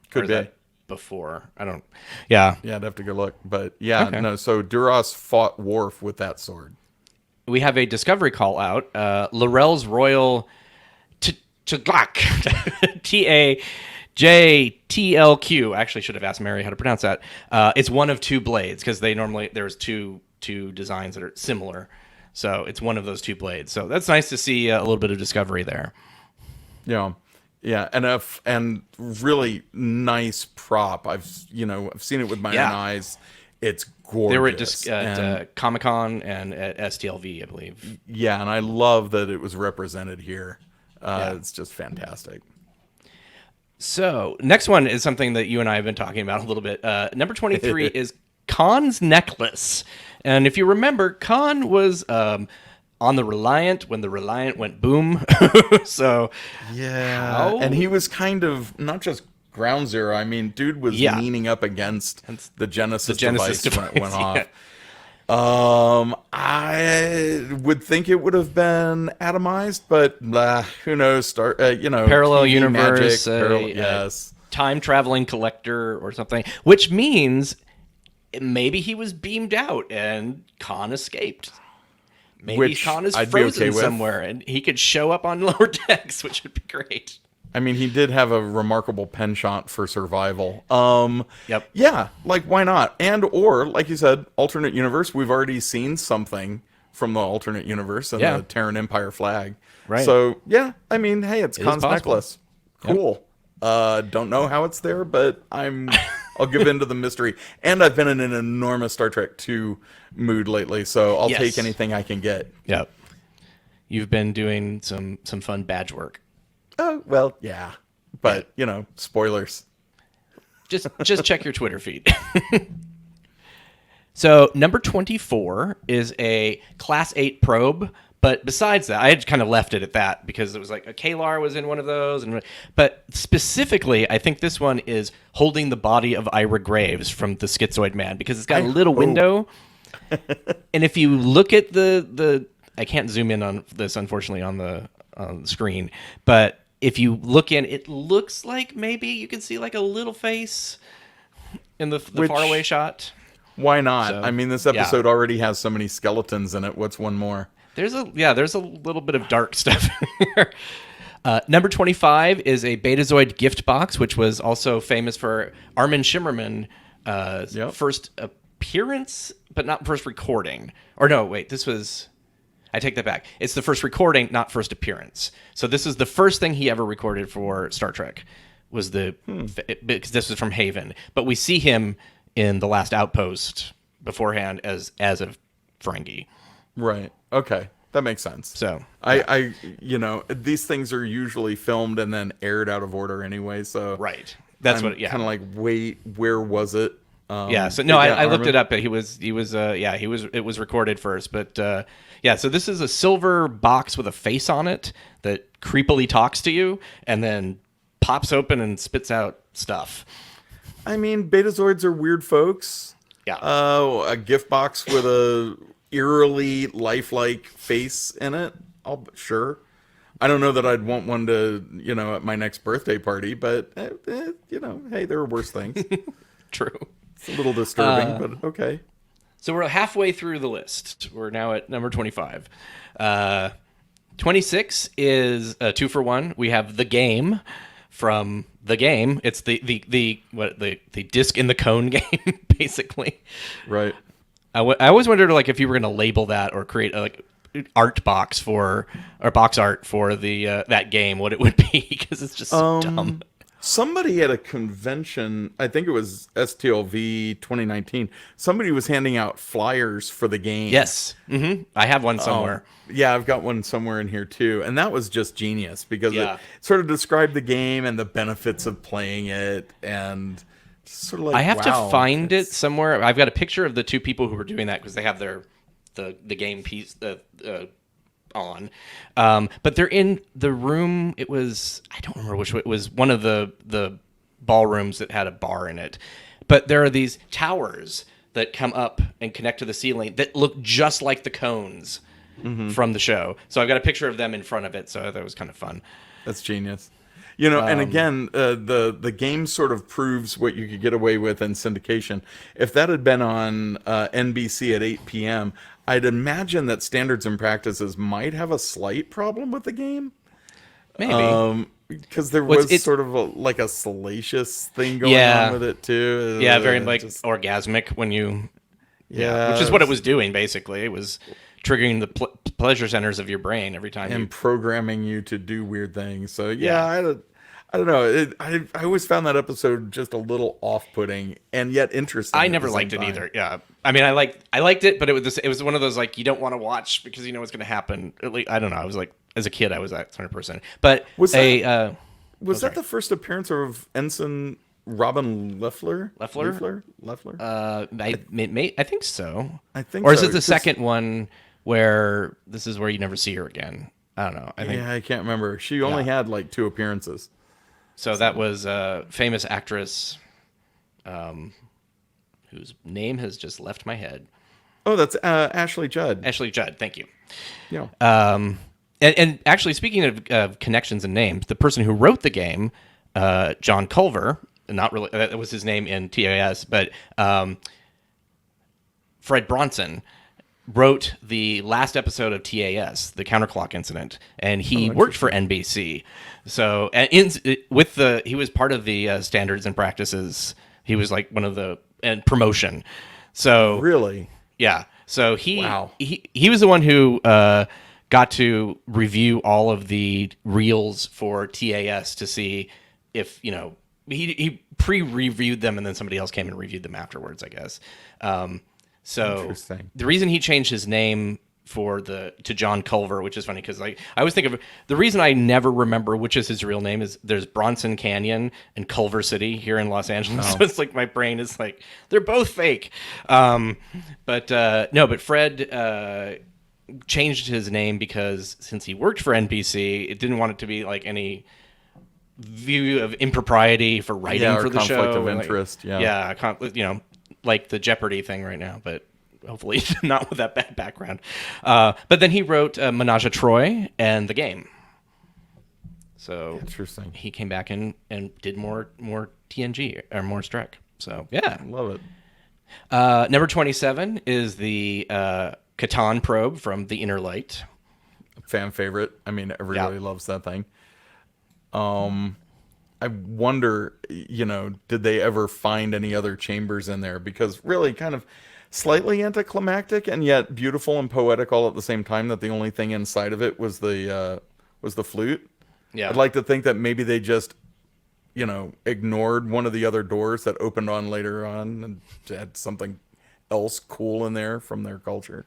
Could be. Before. I don't... Yeah. Yeah, I'd have to go look. But no, so Duras fought Worf with that sword. We have a Discovery call out. L'Orel's Royal T'Glak. T-A-J-T-L-Q. Actually, should have asked Mary how to pronounce that. It's one of two blades because there's two designs that are similar. So it's one of those two blades. So that's nice to see a little bit of Discovery there. Yeah. Yeah, and really nice prop. I've seen it with my own eyes. It's gorgeous. They were at Comic-Con and at STLV, I believe. Yeah, and I love that it was represented here. It's just fantastic. So, next one is something that you and I have been talking about a little bit. Number 23 is Khan's necklace. And if you remember, Khan was on the Reliant when the Reliant went boom. So, and he was kind of not just ground zero. I mean, dude was leaning up against the Genesis device when it went off. I would think it would have been atomized, but who knows? Parallel TV universe, yes, time traveling collector or something, which means maybe he was beamed out and Khan escaped. Maybe Khan is frozen somewhere and he could show up on Lower Decks, which would be great. I mean, he did have a remarkable penchant for survival. Yep. Yeah, like, why not? Or, like you said, alternate universe. We've already seen something from the alternate universe and the Terran Empire flag. Right. So, yeah, I mean, hey, it's Khan's necklace. Cool. Yep. Don't know how it's there, but I'll give in to the mystery. And I've been in an enormous Star Trek 2 mood lately, so I'll take anything I can get. Yep. You've been doing some fun badge work. Oh, well, yeah. But, spoilers. Just check your Twitter feed. So, number 24 is a Class 8 probe. But besides that, I had kind of left it at that because it was like a Kalar was in one of those. But specifically, I think this one is holding the body of Ira Graves from the Schizoid Man because it's got a little window. And if you look at the I can't zoom in on this, unfortunately, on the screen. But if you look in, it looks like maybe you can see like a little face in the faraway shot. Why not? So, I mean, this episode already has so many skeletons in it. What's one more? There's a little bit of dark stuff here. Number 25 is a Betazoid Gift Box, which was also famous for Armin Shimmerman first appearance, but not first recording. Or no, wait, this was... I take that back. It's the first recording, not first appearance. So this is the first thing he ever recorded for Star Trek. Was because this was from Haven, but we see him in The Last Outpost beforehand as a Ferengi. Right. Okay. That makes sense. So I these things are usually filmed and then aired out of order anyway. So right. That's I'm what. Yeah. Kind of like, wait, where was it? Yeah. So no, I looked it up. But he was. It was recorded first, but yeah. So this is a silver box with a face on it that creepily talks to you, and then pops open and spits out stuff. I mean, Betazoids are weird folks. Yeah. A gift box with a eerily lifelike face in it. Sure. I don't know that I'd want one to, at my next birthday party, but hey, there are worse things. True. It's a little disturbing, but okay. So we're halfway through the list. We're now at number 25. 26 is a 2-for-1. We have The Game. From The Game, it's the disc in the cone game, basically. Right. I always wondered if you were going to label that or create art box or box art for the that game, what it would be, because it's just so dumb. Somebody at a convention, I think it was STLV 2019, somebody was handing out flyers for the game. Yes. Mm-hmm. I have one somewhere. Yeah, I've got one somewhere in here too. And that was just genius because it sort of described the game and the benefits of playing it. And sort of like, I have to find it somewhere. I've got a picture of the two people who were doing that because they have the game piece on. But they're in the room. It was, I don't remember which one. It was one of the ballrooms that had a bar in it. But there are these towers that come up and connect to the ceiling that look just like the cones from the show. So I've got a picture of them in front of it. So that was kind of fun. That's genius. And again, the game sort of proves what you could get away with in syndication. If that had been on NBC at 8 p.m., I'd imagine that Standards and Practices might have a slight problem with the game. Maybe. Because there was sort of a salacious thing going on with it, too. Yeah, very orgasmic when you... Yeah, which is what it was doing, basically. It was triggering the pleasure centers of your brain every time. And programming you to do weird things. So, I don't know. I always found that episode just a little off-putting and yet interesting. I never liked it either. Yeah, I mean, I liked it, but it was one of those you don't want to watch because you know what's going to happen. I don't know. I was as a kid, I was that sort of person. But was that the first appearance of Ensign Robin Leffler? Leffler. I think so. I think, or is it the second one where this is where you never see her again? I don't know. I can't remember. She only had 2 appearances. So that was a famous actress whose name has just left my head. Oh, that's Ashley Judd. Ashley Judd, thank you. Yeah. And actually, speaking of connections and names, the person who wrote the game, John Culver, not really, that was his name in TAS, but Fred Bronson wrote the last episode of TAS, the counterclock incident, and he worked for NBC. So, he was part of the standards and practices. He was one of the promotion. So really, yeah. So he was the one who got to review all of the reels for TAS to see if he pre-reviewed them and then somebody else came and reviewed them afterwards, I guess. So the reason he changed his name to John Culver, which is funny because I always think of the reason I never remember which is his real name is there's Bronson Canyon and Culver City here in Los Angeles. So it's my brain is they're both fake. But Fred changed his name because since he worked for NBC, it didn't want it to be any view of impropriety for writing for the show. Conflict of interest. Like the Jeopardy thing right now, but hopefully not with that bad background. But then he wrote Menage a Troy and The Game. So interesting. He came back and did more TNG or more Strek. So yeah, love it. Number 27 is the Catan probe from The Inner Light. Fan favorite. I mean, everybody loves that thing. I wonder, did they ever find any other chambers in there? Because really kind of slightly anticlimactic and yet beautiful and poetic all at the same time. That the only thing inside of it was the flute. Yeah. I'd like to think that maybe they just, ignored one of the other doors that opened on later on and had something else cool in there from their culture.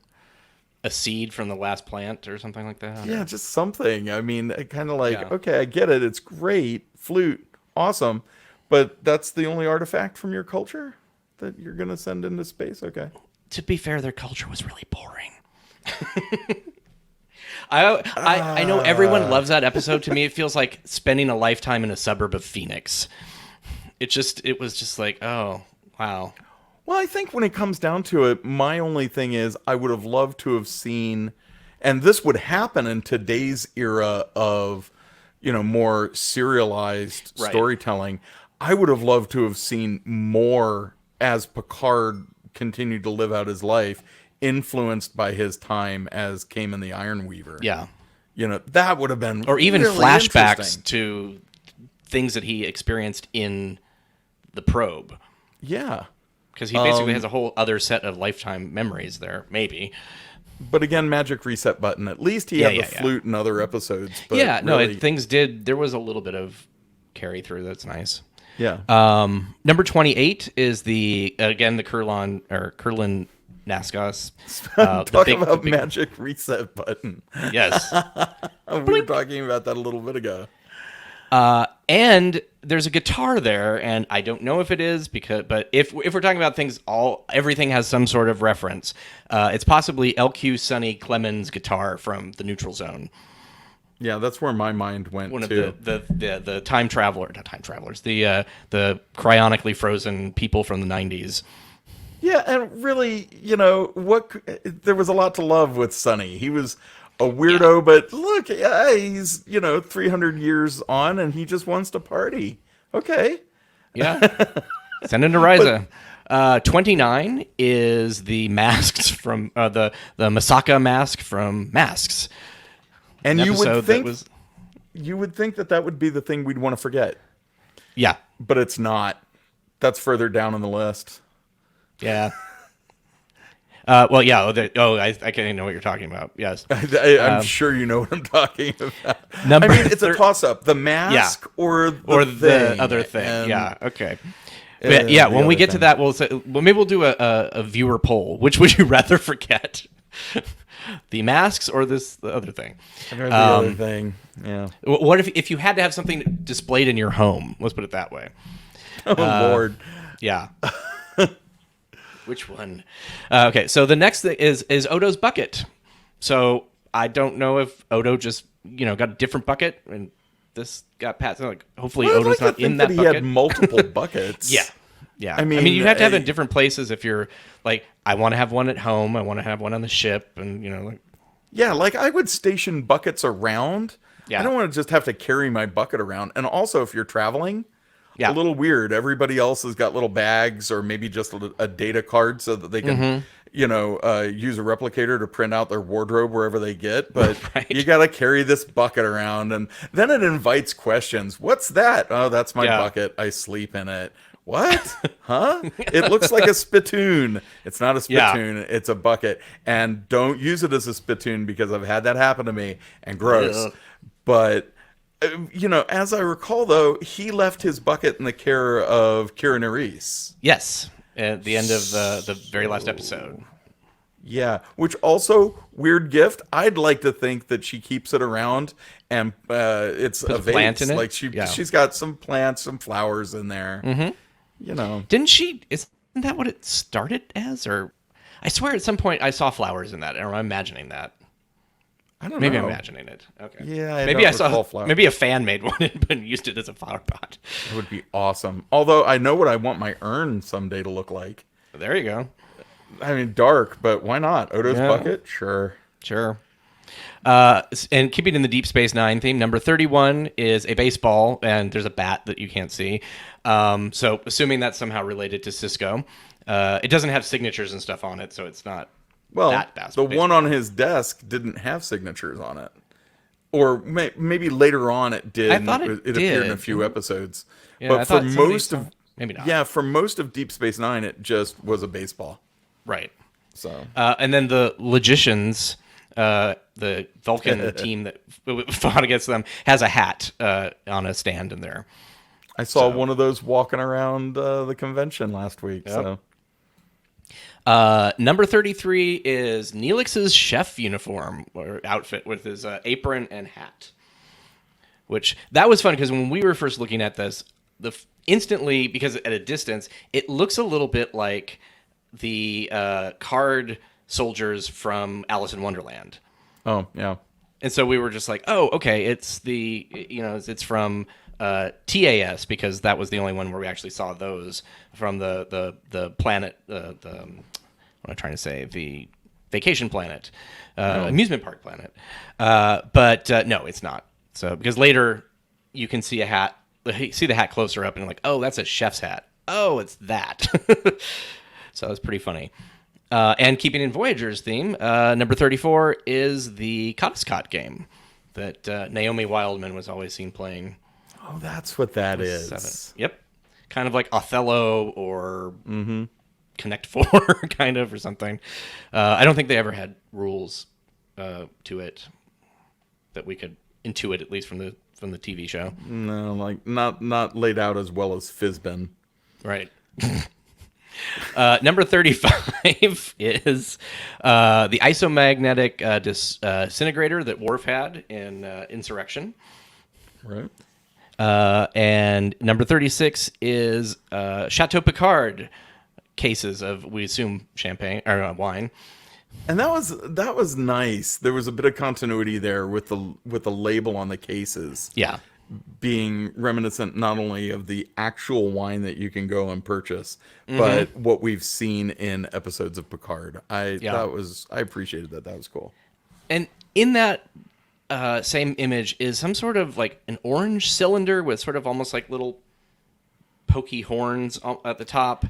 A seed from the last plant or something like that. Yeah, just something. I mean, kind of like, Yeah. okay, I get it. It's great. Flute. Awesome. But that's the only artifact from your culture that you're going to send into space? Okay. To be fair, their culture was really boring. I know everyone loves that episode. To me, it feels like spending a lifetime in a suburb of Phoenix. It was just like, oh, wow. Well, I think when it comes down to it, my only thing is I would have loved to have seen, and this would happen in today's era of, more serialized Right. storytelling. I would have loved to have seen more as Picard continued to live out his life, influenced by his time as Cayman the Iron Weaver. Yeah. That would have been Or even really flashbacks interesting. to things that he experienced in the probe. Yeah. Because he basically has a whole other set of lifetime memories there, maybe. But again, magic reset button. At least he had the flute in other episodes. But really, there was a little bit of carry through. That's nice. yeah. Number 28 is the Kurlan Nascos. Talk about magic reset button. Yes. We were talking about that a little bit ago. And there's a guitar there, and I don't know if it is but if we're talking about things, everything has some sort of reference. It's possibly LQ Sonny Clemens' guitar from the Neutral Zone. Yeah, that's where my mind went One to. of the not time travelers, the cryonically frozen people from the 90s. Yeah, and really, there was a lot to love with Sonny. He was a weirdo, but look, he's 300 years on, and he just wants to party. Okay. Yeah. Send him to Riza. 29 is the masks from the Masaka mask from Masks. And An you would episode think that was that would be the thing we'd want to forget, yeah. but it's not. That's further down on the list. Yeah. Well, yeah. I can't know what you're talking about. Yes. I'm sure you know what I'm talking about. Number it's a toss-up: the mask or the thing. other thing. And- Yeah. Okay. and Yeah. the When we other get to thing. that, maybe we'll do a viewer poll. Which would you rather forget? The masks or the other thing? Or the other thing. Yeah. What if you had to have something displayed in your home? Let's put it that way. Oh Lord. Yeah. Which one? Okay, so the next thing is Odo's bucket. So I don't know if Odo just got a different bucket and this got passed. Like hopefully Well, I'd Odo's like to not in think that he bucket. had multiple buckets. Yeah. Yeah. I mean, you'd have to have it in different places if you're like, I want to have one at home, I want to have one on the ship, and Yeah, like I would station buckets around. Yeah. I don't want to just have to carry my bucket around. And also, if you're traveling, Yeah. a little weird. Everybody else has got little bags or maybe just a data card so that they can, use a replicator to print out their wardrobe wherever they get. But Right. you got to carry this bucket around. And then it invites questions. What's that? Oh, that's my Yeah. bucket. I sleep in it. What? Huh? It looks like a spittoon. It's not a spittoon. Yeah. It's a bucket. And don't use it as a spittoon because I've had that happen to me. And gross. Ugh. But, as I recall, though, he left his bucket in the care of Kira Nerys. yes, at the end of the very last episode. Yeah, which also, weird gift. I'd like to think that she keeps it around and it's Puts a a plant vase. in it? Like Yeah. she's got some plants, some flowers in there. Mm-hmm. Didn't she? Isn't that what it started as? Or I swear at some point I saw flowers in that. Or am I imagining that? I don't Maybe know. I'm imagining it. Okay. Yeah, I maybe don't I saw. recall flowers. Maybe a fan made one and used it as a flower pot. It would be awesome. Although I know what I want my urn someday to look like. There you go. I mean, dark, but why not? Odo's Yeah. bucket? Sure. Sure. And keeping in the Deep Space Nine theme, number 31 is a baseball, and there's a bat that you can't see. So assuming that's somehow related to Cisco, it doesn't have signatures and stuff on it, so it's not. Well, That the baseball. one on his desk didn't have signatures on it. Or maybe later on it did. I thought it appeared in a did. few episodes. Yeah, but I for thought somebody most saw- of maybe not. Yeah, for most of Deep Space Nine, it just was a baseball. Right. So And then the Logicians, the Vulcan team that fought against them, has a hat on a stand in there. I saw one of those walking around the convention last week. Yep. So Number 33 is Neelix's chef uniform or outfit with his apron and hat. Which, that was fun because when we were first looking at this, instantly, because at a distance, it looks a little bit like the card soldiers from Alice in Wonderland. Oh, yeah. And so we were just like, oh, okay, it's it's from TAS, because that was the only one where we actually saw those from the planet, what am I trying to say? The vacation planet, amusement park planet. But no, it's not. So, because later you can see see the hat closer up and like, oh, that's a chef's hat. Oh, it's that. So it's pretty funny. And keeping in Voyager's theme, number 34 is the Cottiscot game that Naomi Wildman was always seen playing. Oh, that's what that is. 7. Yep. Kind of like Othello or Connect 4, kind of, or something. I don't think they ever had rules to it that we could intuit, at least from the TV show. No, like not laid out as well as Fizbin. Right. Number 35 is the isomagnetic disintegrator that Worf had in Insurrection. Right. And number 36 is Chateau Picard cases of, we assume, champagne or wine. And that was nice. There was a bit of continuity there with the label on the cases. Yeah. Being reminiscent not only of the actual wine that you can go and purchase, but what we've seen in episodes of Picard. I appreciated that. That was cool. And in that same image is some sort of like an orange cylinder with sort of almost like little pokey horns at the top.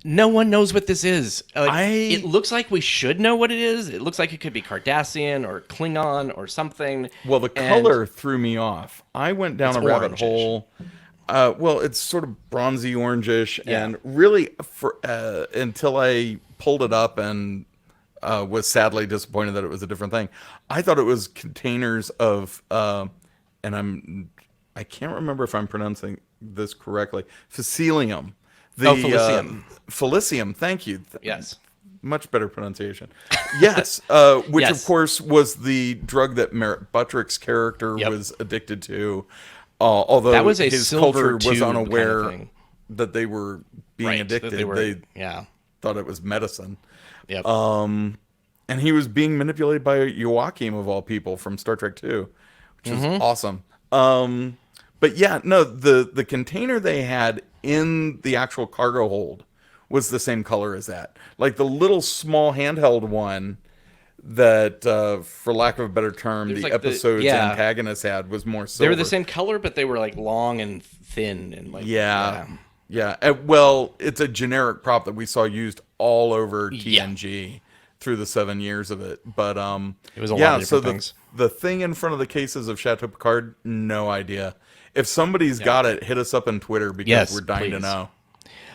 No one knows what this is. It looks like we should know what it is. It looks like it could be Cardassian or Klingon or something. Well, the color threw me off. I went down a rabbit hole. Well, it's sort of bronzy orangish, and really, until I pulled it up and was sadly disappointed that it was a different thing. I thought it was containers of, and I can't remember if I'm pronouncing this correctly, Facilium. Felicium. Felicium, thank you. Yes. Much better pronunciation. Yes, which Yes. of course was the drug that Merritt Buttrick's character was addicted to. Although that was a his silver culture was tube unaware kind of thing. that they were being addicted. They thought it was medicine. Yep. And he was being manipulated by Joachim, of all people, from Star Trek 2, which is awesome. But yeah, no, the container they had in the actual cargo hold was the same color as that. Like the little small handheld one that, for lack of a better term, the episode's antagonist had was more silver. They were the same color, but they were like long and thin and like Yeah. Well, it's a generic prop that we saw used all over TNG through the 7 years of it. But it was a lot of different things. The thing in front of the cases of Chateau Picard, no idea. If somebody's got it, hit us up on Twitter because we're dying to know.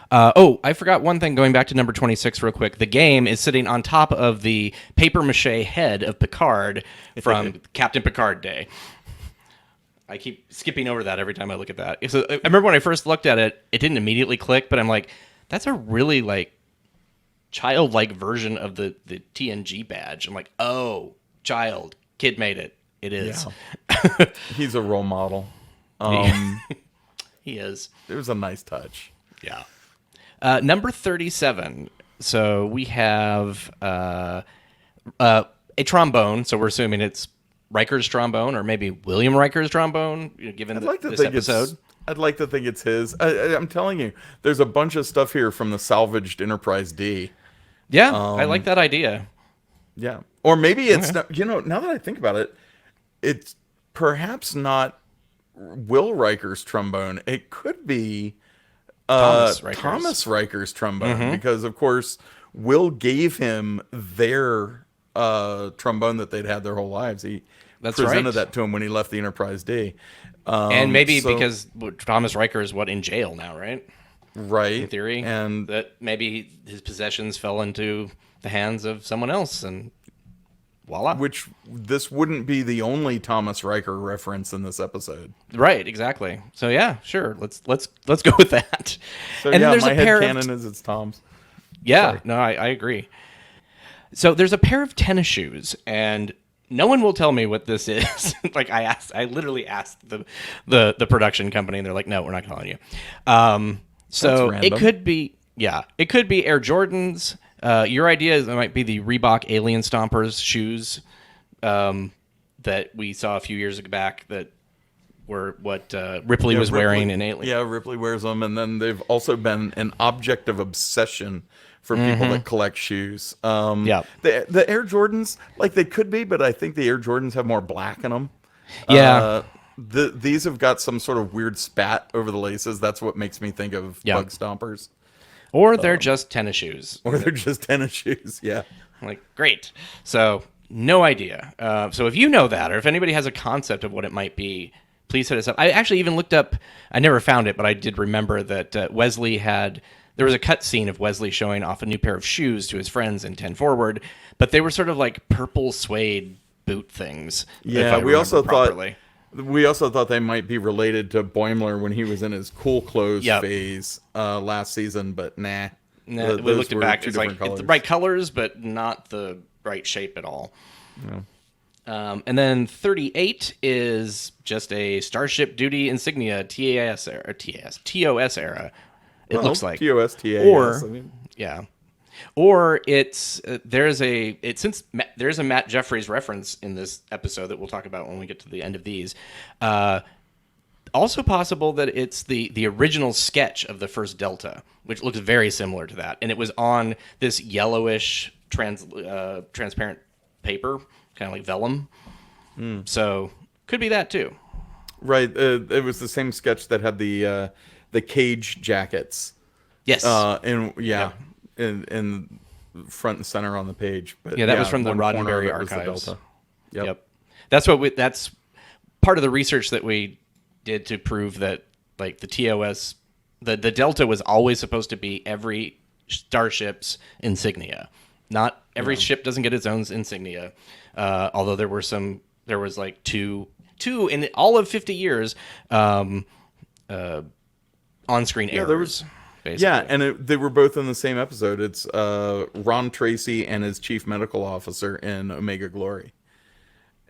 I forgot one thing going back to number 26 real quick. The game is sitting on top of the papier-mâché head of Picard from Captain Picard Day. I keep skipping over that every time I look at that. So, I remember when I first looked at it, it didn't immediately click, but I'm like, that's a really like childlike version of the TNG badge. I'm like, oh, kid made it. It is. Yeah. He's a role model. He is. It was a nice touch. Yeah. Number 37. So we have a trombone. So we're assuming it's Riker's trombone or maybe William Riker's trombone, given this episode. I'd like to think it's his. I'm telling you, there's a bunch of stuff here from the salvaged Enterprise D. Yeah, I like that idea. Yeah. Or maybe it's not, now that I think about it, it's perhaps not Will Riker's trombone. It could be Thomas Riker's trombone, because of course Will gave him their trombone that they'd had their whole lives. He presented that to him when he left the Enterprise D. And maybe because Thomas Riker is in jail now, right? Right. in theory. And that maybe his possessions fell into the hands of someone else, and voila. which this wouldn't be the only Thomas Riker reference in this episode. Right, exactly. So yeah, sure. Let's go with that. So and yeah, there's my a pair headcanon of is it's Tom's. yeah. Sorry. No, I agree. So there's a pair of tennis shoes, and no one will tell me what this is. Like I literally asked the production company, and they're like, "No, we're not telling you." So That's it random. could be Air Jordans. Your idea is it might be the Reebok Alien Stompers shoes that we saw a few years back that were what Ripley was wearing in Alien. Yeah, Ripley wears them, and then they've also been an object of obsession for people that collect shoes. Yeah. The Air Jordans, like they could be, but I think the Air Jordans have more black in them. Yeah. These have got some sort of weird spat over the laces. That's what makes me think of Yeah. Bug Stompers. Or they're just tennis shoes. Or they're just tennis shoes, yeah. Like, great. So, no idea. So if you know that, or if anybody has a concept of what it might be, please hit us up. I actually even looked up, I never found it, but I did remember that Wesley there was a cut scene of Wesley showing off a new pair of shoes to his friends in 10 Forward, but they were sort of like purple suede boot things. Yeah, if I we also properly. thought they might be related to Boimler when he was in his cool clothes Yep. phase last season, but nah. Nah, we Those looked it were back. two It's like different it's the colors. right colors, but not the right shape at all. And then 38 is just a Starship Duty insignia TOS era. It looks like TOS, or I mean, yeah, or it's there's a Matt Jeffries reference in this episode that we'll talk about when we get to the end of these. Also possible that it's the original sketch of the first Delta, which looks very similar to that, and it was on this yellowish transparent paper, kind of like vellum. So could be that too. right. It was the same sketch that had the cage jackets. Yes. In front and center on the page. But Yeah, that was from the one corner Roddenberry of it was the archives. Delta. Yep. That's part of the research that we did to prove that like the TOS, the Delta was always supposed to be every starship's insignia. Not every ship doesn't get its own insignia. Although there was like two in all of 50 years on-screen errors. there was- basically. Yeah, and they were both in the same episode. It's Ron Tracy and his chief medical officer in Omega Glory.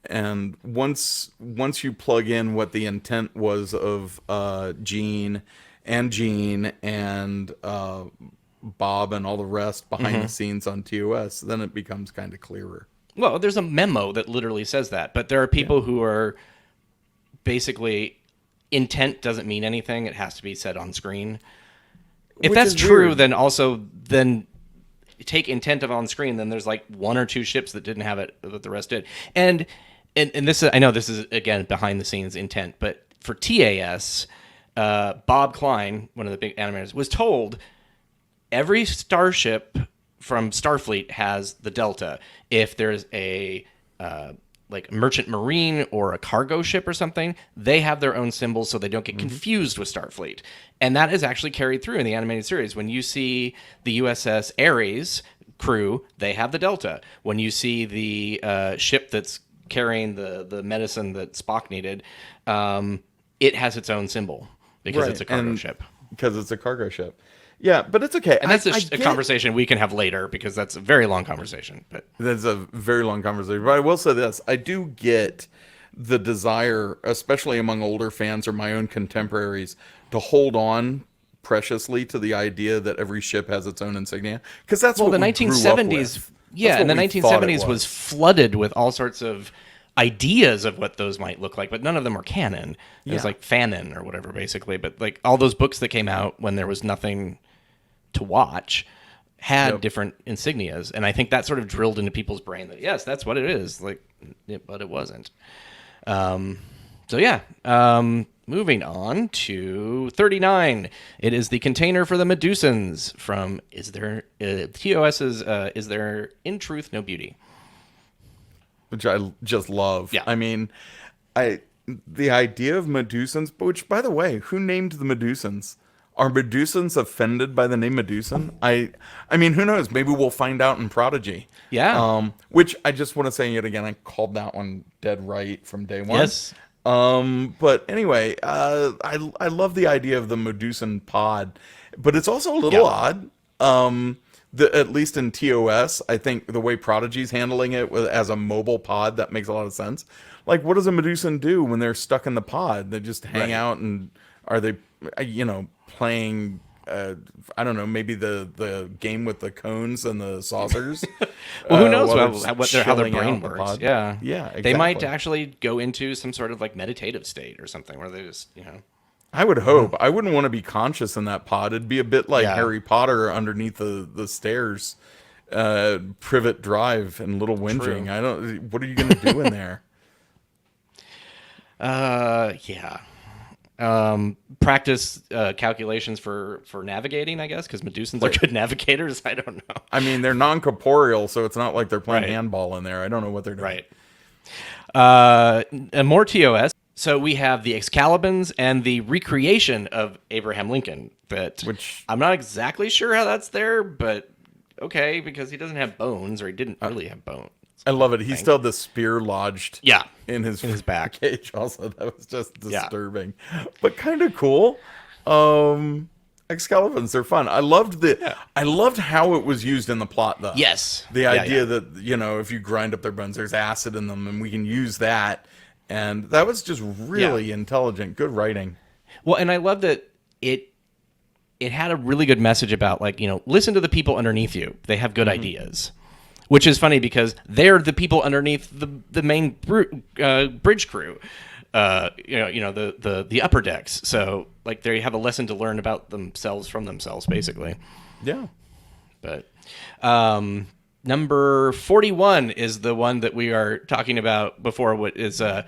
And once you plug in what the intent was of Gene and Bob and all the rest behind the scenes on TOS, then it becomes kind of clearer. Well, there's a memo that literally says that, but there are people who are basically intent doesn't mean anything. It has to be said on screen. If Which that's is true, weird. then take intent of on screen. Then there's like one or two ships that didn't have it, that the rest did. And this is, I know this is again behind the scenes intent, but for TAS, Bob Klein, one of the big animators, was told every starship from Starfleet has the Delta. If there's a like merchant marine or a cargo ship or something, they have their own symbols so they don't get confused with Starfleet. And that is actually carried through in the animated series. When you see the USS Ares crew, they have the Delta. When you see the ship that's carrying the medicine that Spock needed, it has its own symbol because it's a cargo ship. Because it's a cargo ship. Yeah, but it's okay. And that's a conversation we can have later because that's a very long conversation. But That's a very long conversation. But I will say this. I do get the desire, especially among older fans or my own contemporaries, to hold on preciously to the idea that every ship has its own insignia. Because that's what the we grew up 1970s, with. yeah, That's and the what we thought it 1970s was flooded with all sorts of ideas of what those might look like, but none of them were canon. It was Yeah. like fanon or whatever, basically. But like all those books that came out when there was nothing to watch had different insignias, and I think that sort of drilled into people's brain that yes, that's what it is. Like, but it wasn't. So yeah. Moving on to 39. It is the container for the Medusans from TOS's Is There in Truth No Beauty? Which I just love. Yeah. I mean, the idea of Medusans, which, by the way, who named the Medusans? Are Medusans offended by the name Medusan? I mean, who knows? Maybe we'll find out in Prodigy. Yeah. Which I just want to say yet again, I called that one dead right from day one. Yes. But anyway, I love the idea of the Medusan pod, but it's also a little odd. At least in TOS, I think the way Prodigy's handling it as a mobile pod, that makes a lot of sense. Like, what does a Medusan do when they're stuck in the pod? They just hang out, and are they, playing? I don't know, maybe the game with the cones and the saucers. Well, who knows how how their brain works? Yeah, yeah. Exactly. They might actually go into some sort of like meditative state or something where they just, I would hope. I wouldn't want to be conscious in that pod. It'd be a bit like Harry Potter underneath the stairs, Privet Drive and Little Whinging. True. What are you going to do in there? Yeah. Practice calculations for navigating, I guess, because Medusans are good navigators. I don't know. I mean, they're non-corporeal, so it's not like they're playing handball in there. I don't know what they're doing. Right. And more TOS. So we have the Excalibans and the recreation of Abraham Lincoln. Which I'm not exactly sure how that's there, but okay, because he doesn't have bones, or he didn't really have bones. I love it. He still had the spear lodged in his back cage. Also, that was just disturbing, but kind of cool. Excalibans, they're fun. I loved how it was used in the plot, though. Yes, the idea that if you grind up their bones, there's acid in them, and we can use that. And that was just really intelligent, good writing. Well, and I love that it had a really good message about, like, listen to the people underneath you. They have good ideas. Which is funny because they're the people underneath the main bridge crew, the upper decks. So, like, they have a lesson to learn about themselves from themselves, basically. Yeah. But number 41 is the one that we are talking about before. What is a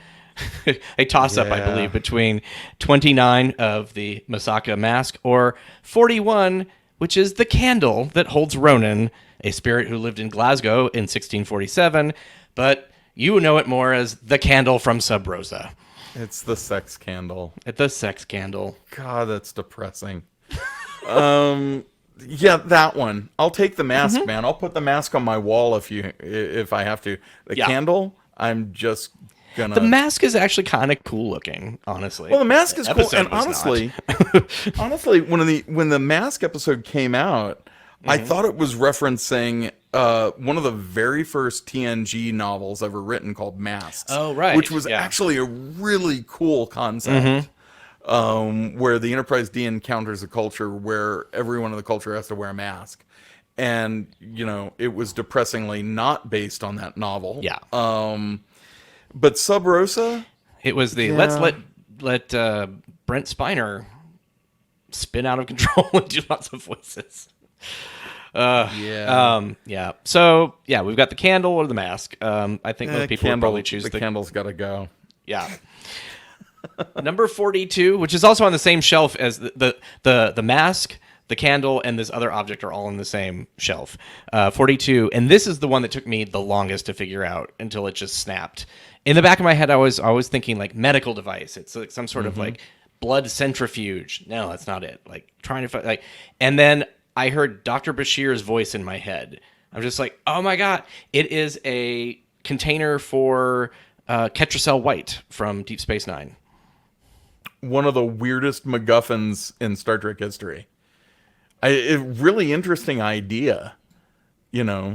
toss-up, I believe, between 29 of the Masaka mask or 41, which is the candle that holds Ronan, a spirit who lived in Glasgow in 1647, but you know it more as the candle from Sub Rosa. It's the sex candle. It's the sex candle. God, that's depressing. Yeah, that one. I'll take the mask, man. I'll put the mask on my wall if I have to. The candle, I'm just gonna. The mask is actually kind of cool looking, honestly. Well, the mask is cool, and honestly, when the mask episode came out, I thought it was referencing one of the very first TNG novels ever written called Masks. Oh, right. Which was actually a really cool concept. Where the Enterprise D encounters a culture where everyone in the culture has to wear a mask. And, it was depressingly not based on that novel. Yeah. But Sub Rosa? It was let's let Brent Spiner spin out of control and do lots of voices. Yeah. So, we've got the candle or the mask. I think most people would probably choose the candle's got to go. Yeah. Number 42, which is also on the same shelf as the mask, the candle, and this other object are all on the same shelf. 42, and this is the one that took me the longest to figure out until it just snapped. In the back of my head, I was always thinking like medical device. It's like some sort of like blood centrifuge. No, that's not it. Like trying to find and then I heard Dr. Bashir's voice in my head. I'm just like, oh my god, it is a container for Ketracel White from Deep Space Nine. One of the weirdest MacGuffins in Star Trek history. A really interesting idea.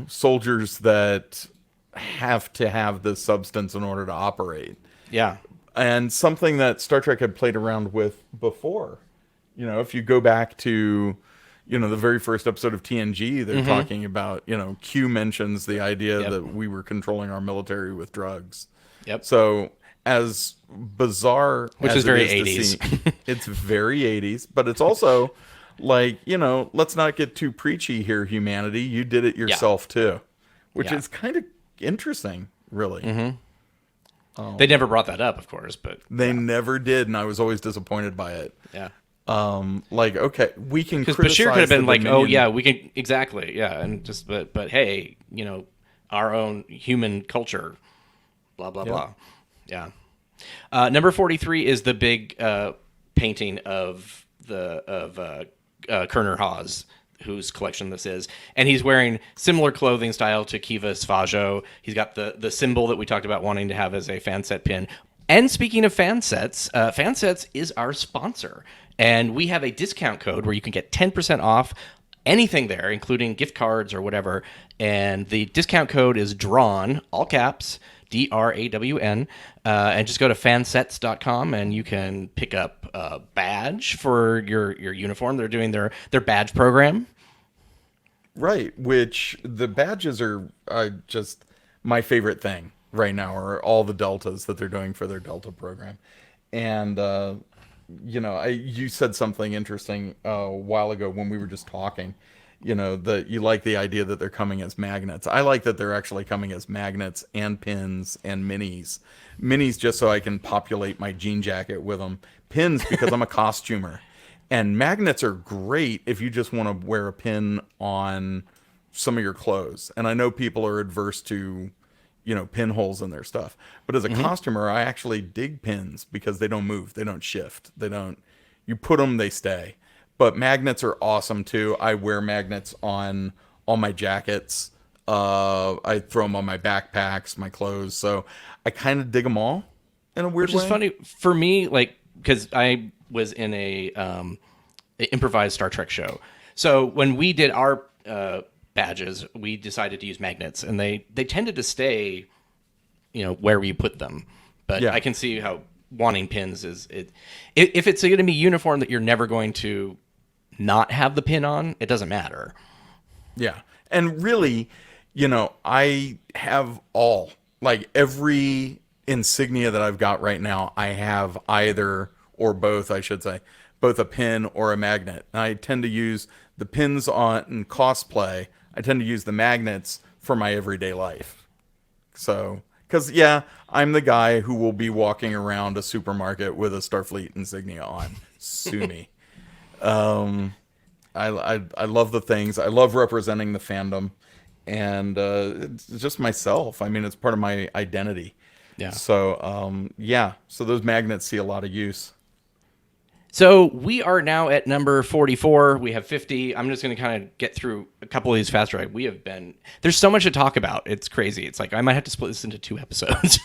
Soldiers that have to have this substance in order to operate. Yeah. And something that Star Trek had played around with before. If you go back to, the very first episode of TNG, they're talking about, Q mentions the idea that we were controlling our military with drugs. Yep. So as bizarre which as is very it is 80s. It's very 80s, but it's also like, let's not get too preachy here, humanity. You did it yourself too, which is kind of interesting, really. They never brought that up, of course, but they never did, and I was always disappointed by it. Yeah. Okay, we can because criticize Bashir could have been like, Dominion. oh yeah, we can exactly, and just but hey, our own human culture, blah blah blah. Yeah. Number 43 is the big painting of Kerner Haas, whose collection this is, and he's wearing similar clothing style to Kivas Fajo. He's got the symbol that we talked about wanting to have as a fan set pin. And speaking of fan sets is our sponsor, and we have a discount code where you can get 10% off anything there, including gift cards or whatever. And the discount code is DRAWN, all caps, DRAWN, and just go to fansets.com and you can pick up a badge for your uniform. They're doing their badge program. Right, which the badges are just my favorite thing right now, are all the deltas that they're doing for their Delta program. And you said something interesting a while ago when we were just talking, that you like the idea that they're coming as magnets. I like that they're actually coming as magnets and pins and minis. Minis just so I can populate my jean jacket with them. Pins because I'm a costumer. And magnets are great if you just want to wear a pin on some of your clothes. And I know people are adverse to pinholes in their stuff. But as a costumer, I actually dig pins because they don't move. They don't shift. You put them, they stay. But magnets are awesome too. I wear magnets on all my jackets. I throw them on my backpacks, my clothes. So I kind of dig them all in a weird way. Which is funny for me, because I was in a improvised Star Trek show. So when we did our badges, we decided to use magnets, and they tended to stay, where we put them. But I can see how wanting pins is it. If it's going to be uniform that you're never going to not have the pin on, it doesn't matter. Yeah, and really, I have every insignia that I've got right now. I have either or both, I should say, both a pin or a magnet. And I tend to use the pins in cosplay. I tend to use the magnets for my everyday life. So, because, I'm the guy who will be walking around a supermarket with a Starfleet insignia on. Sue me. I love the things. I love representing the fandom. And it's just myself. I mean, it's part of my identity. Yeah. So, so those magnets see a lot of use. So we are now at number 44. We have 50. I'm just going to kind of get through a couple of these faster. There's so much to talk about. It's crazy. It's like I might have to split this into 2 episodes.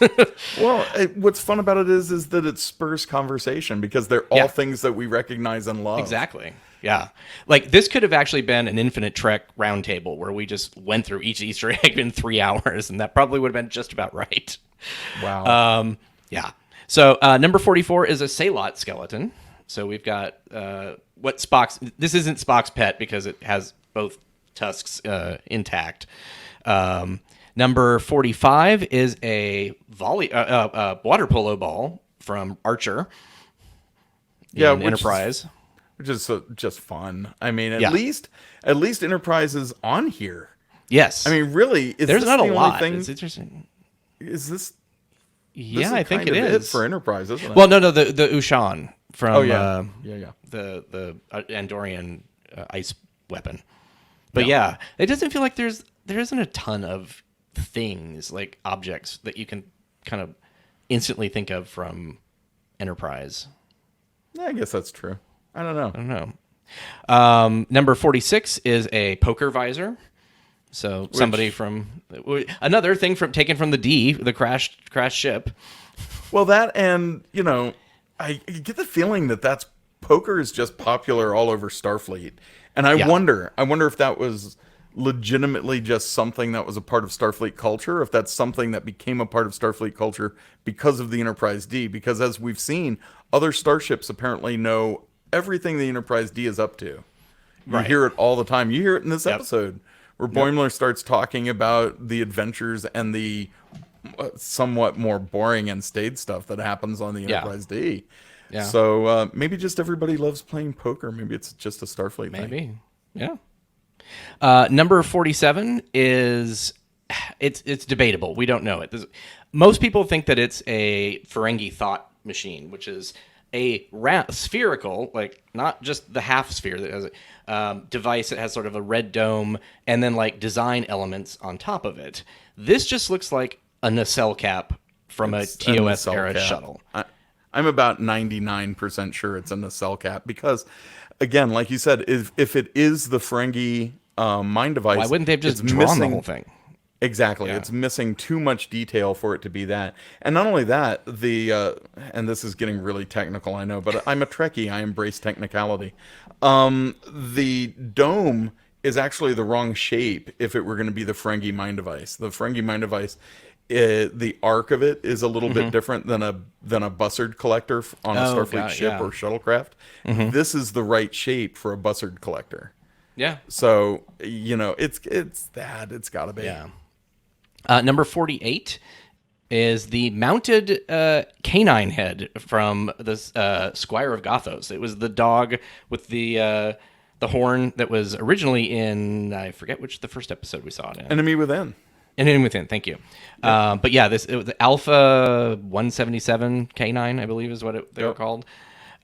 Well, what's fun about it is that it spurs conversation because they're all things that we recognize and love. Exactly. Yeah. This could have actually been an Infinite Trek roundtable where we just went through each Easter egg in 3 hours, and that probably would have been just about right. Wow. Yeah. So number 44 is a Salot skeleton. So we've got what Spock's... This isn't Spock's pet because it has both tusks intact. Number 45 is a water polo ball from Archer in Enterprise. Which is just fun. I mean, at least Enterprise is on here. Yes. I mean, really, there's not a lot. It's interesting. Is this... Yeah, I think it is. For Enterprise, isn't it? Well, no, the Ushan from the Andorian ice weapon. But it doesn't feel like there isn't a ton of things, like objects, that you can kind of instantly think of from Enterprise. I guess that's true. I don't know. Number 46 is a poker visor. So somebody from another thing taken from the D, the crashed ship. Well, that, and I get the feeling that poker is just popular all over Starfleet, and I wonder if that was legitimately just something that was a part of Starfleet culture, or if that's something that became a part of Starfleet culture because of the Enterprise D. Because as we've seen, other starships apparently know everything the Enterprise D is up to. You hear it all the time. You hear it in this episode. Where Boimler starts talking about the adventures and the somewhat more boring and staid stuff that happens on the Enterprise D. Yeah. So maybe just everybody loves playing poker. Maybe it's just a Starfleet thing. Maybe. Yeah. Number 47 is it's debatable. We don't know it. Most people think that it's a Ferengi thought machine, which is a spherical, not just the half sphere that has it. Device that has sort of a red dome and then design elements on top of it. This just looks like a nacelle cap from a TOS era shuttle. I'm about 99% sure it's in the cell cap because, again, like you said, if it is the Ferengi mind device, Why wouldn't they have just it's drawn the missing- whole thing? Exactly. Yeah. It's missing too much detail for it to be that. And not only that, and this is getting really technical, I know, but I'm a Trekkie. I embrace technicality. The dome is actually the wrong shape if it were going to be the Ferengi mind device. The Ferengi mind device, the arc of it is a little bit different than a Bussard collector on a Starfleet ship or shuttlecraft. This is the right shape for a Bussard collector. Yeah. So, it's that. It's got to be. Yeah. Number 48 is the mounted canine head from the Squire of Gothos. It was the dog with the horn that was originally in, I forget which the first episode we saw it in. Enemy Within. Enemy Within, thank you. But yeah, it was the Alpha 177 canine, I believe is what they were called.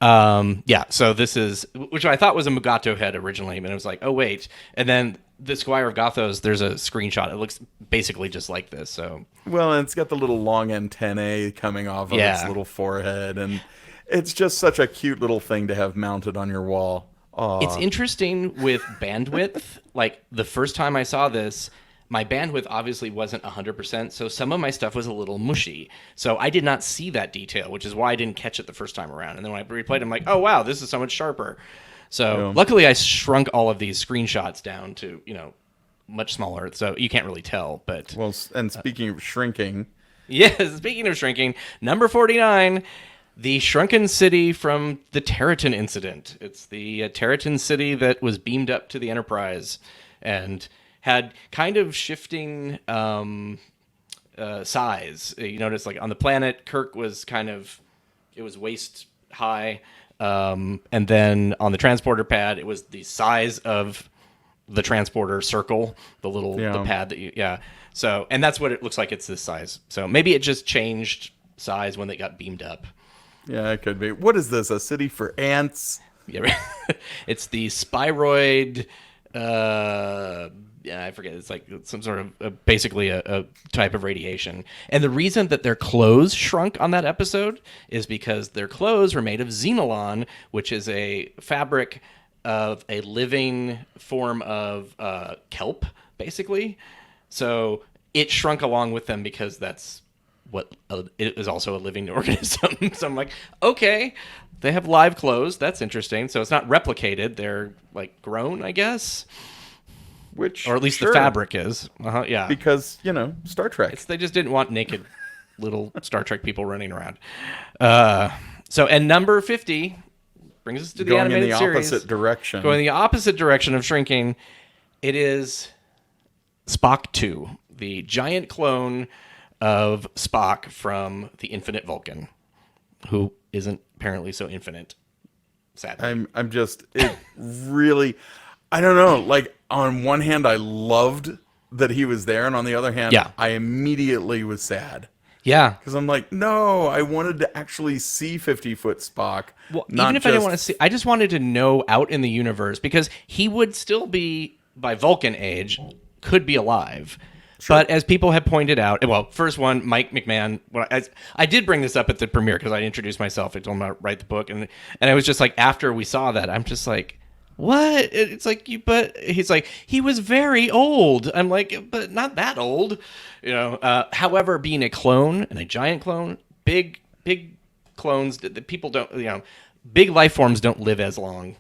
So this is, which I thought was a Mugato head originally, but it was like, oh wait. And then the Squire of Gothos, there's a screenshot. It looks basically just like this. So Well, and it's got the little long antennae coming off of its little forehead, and it's just such a cute little thing to have mounted on your wall. It's interesting with bandwidth. Like the first time I saw this, my bandwidth obviously wasn't 100%, so some of my stuff was a little mushy. So I did not see that detail, which is why I didn't catch it the first time around. And then when I replayed it, I'm like, oh, wow, this is so much sharper. So luckily I shrunk all of these screenshots down to, much smaller, so you can't really tell. But Well, and speaking of shrinking, yes, speaking of shrinking, number 49, the shrunken city from the Territon incident. It's the Territon city that was beamed up to the Enterprise and had kind of shifting size. You notice, like, on the planet, Kirk was it was waist high. And then on the transporter pad, it was the size of the transporter circle, the pad that So, and that's what it looks like. It's this size. So maybe it just changed size when they got beamed up. yeah, it could be. What is this? A city for ants? Yeah, it's the spiroid. I forget. It's like some sort of basically a type of radiation. And the reason that their clothes shrunk on that episode is because their clothes were made of xenolon, which is a fabric of a living form of kelp, basically. So it shrunk along with them because that's what it is, also a living organism. So I'm like, okay, they have live clothes. That's interesting. So it's not replicated. They're like grown, I guess. Or at least the fabric is. Yeah. Because, Star Trek. They just didn't want naked little Star Trek people running around. And number 50 brings us to the animated series. Opposite direction. Going the opposite direction of shrinking. It is Spock 2, the giant clone of Spock from the Infinite Vulcan, who isn't apparently so infinite, sadly. I'm just, it really, I don't know. Like, on one hand, I loved that he was there, and on the other hand, I immediately was sad. Yeah. Because I'm like, no, I wanted to actually see 50-foot Spock. Well, even if I didn't want to see, I just wanted to know out in the universe, because he would still be, by Vulcan age, could be alive. Sure. But as people have pointed out, well, first one, Mike McMahon, I did bring this up at the premiere because I introduced myself. I told him to write the book. And I was just like, after we saw that, I'm just like, what? It's like, but he's like, he was very old. I'm like, but not that old. However, being a clone and a giant clone, big clones, that people don't, big life forms don't live as long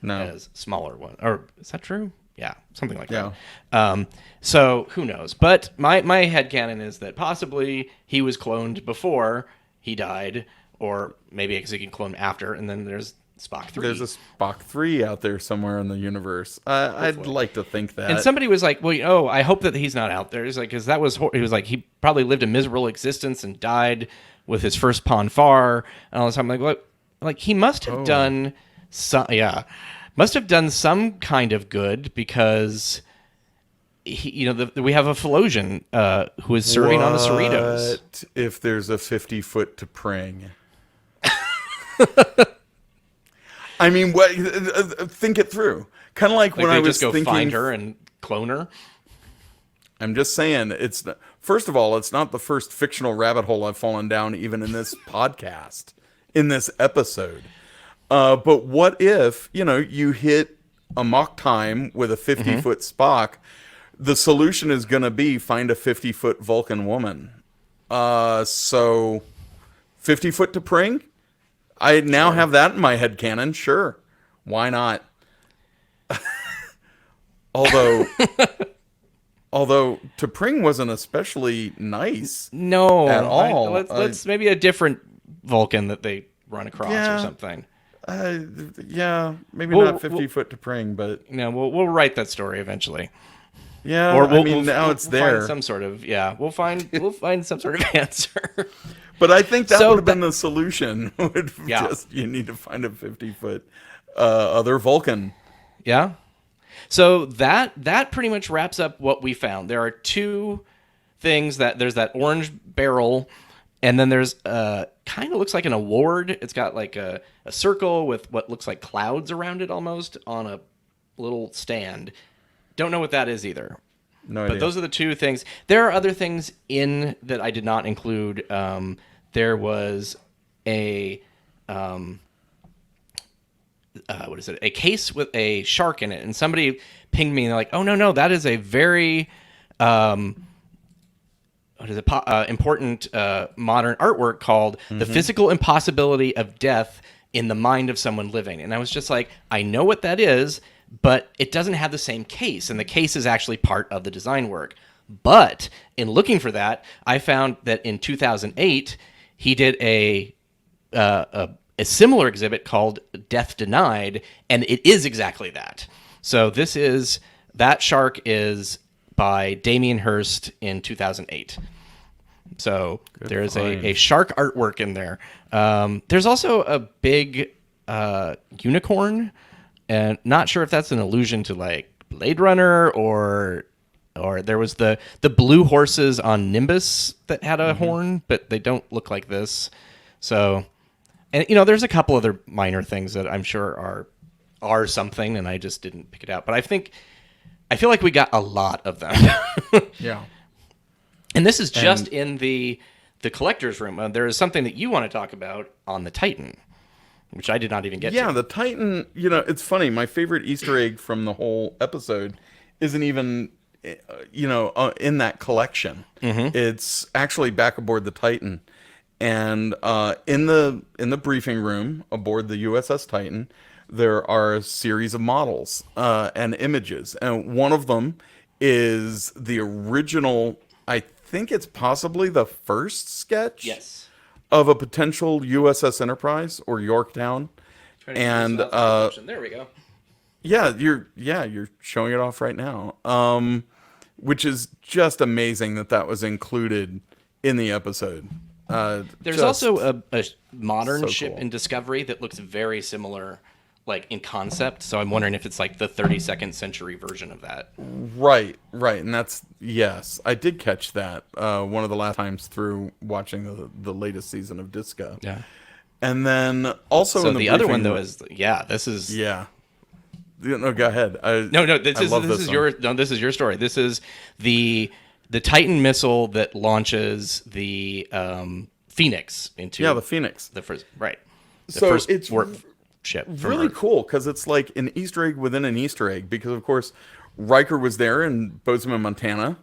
as smaller ones. Or is that true? Yeah, something like that. So who knows? But my headcanon is that possibly he was cloned before he died, or maybe because he can clone after, and then there's Spock 3. There's a Spock 3 out there somewhere in the universe. I'd like to think that. And somebody was like, well, I hope that he's not out there. He's like, because he was like, he probably lived a miserable existence and died with his first Ponfar and all this time. I'm like, what? Like, he must have done some, must have done some kind of good, because he, we have a Philosian who is serving on the Cerritos. What if there's a 50-foot to Pring? I mean, what? Think it through. Kind of like when I was thinking, find her and clone her. I'm just saying, first of all, it's not the first fictional rabbit hole I've fallen down, even in this podcast. in this episode. But what if, you hit a Mach time with a 50-foot Spock? The solution is going to be find a 50-foot Vulcan woman. So 50-foot to Pring? I now have that in my head canon. Sure. Why not? Although T'Pring wasn't especially nice. No, at all. Let's maybe a different Vulcan that they run across or something. Yeah, maybe not 50-foot T'Pring, but we'll write that story eventually. Yeah, or now it's there. Find some sort of we'll find some sort of answer. But I think that would have been the solution. You need to find a 50-foot other Vulcan. Yeah. So that pretty much wraps up what we found. There are two things there's that orange barrel, and then there's kind of looks like an award. It's got like a circle with what looks like clouds around it almost on a little stand. Don't know what that is either. No idea. But those are the two things. There are other things in that I did not include. There was a what is it? A case with a shark in it, and somebody pinged me and they're like, "Oh no, that is a very important modern artwork called The Physical Impossibility of Death in the Mind of Someone Living." And I was just like, I know what that is, but it doesn't have the same case, and the case is actually part of the design work. But in looking for that, I found that in 2008, he did a similar exhibit called Death Denied, and it is exactly that. So that shark is by Damien Hirst in 2008. So there's a shark artwork in there. There's also a big unicorn, and not sure if that's an allusion to like Blade Runner or there was the blue horses on Nimbus that had a horn, but they don't look like this. So, and there's a couple other minor things that I'm sure are something, and I just didn't pick it out. But I feel like we got a lot of them. Yeah. And this is just in the collector's room. There is something that you want to talk about on the Titan, which I did not even get to. Yeah, the Titan, it's funny. My favorite Easter egg from the whole episode isn't even, in that collection. It's actually back aboard the Titan. And in the briefing room aboard the USS Titan, there are a series of models and images. And one of them is the original, I think it's possibly the first sketch of a potential USS Enterprise or Yorktown. And there we go. Yeah, you're showing it off right now. Which is just amazing that was included in the episode. There's also a modern ship cool. in Discovery that looks very similar, like in concept. So I'm wondering if it's like the 32nd century version of that. Right. And yes, I did catch that one of the last times through watching the latest season of Disco. Yeah. And then also so in the other one though is this is No, go ahead. This is your story. This is the Titan missile that launches the Phoenix into the Phoenix. The first right. The so first it's warp ship. Really cool because it's like an Easter egg within an Easter egg. Because of course, Riker was there in Bozeman, Montana,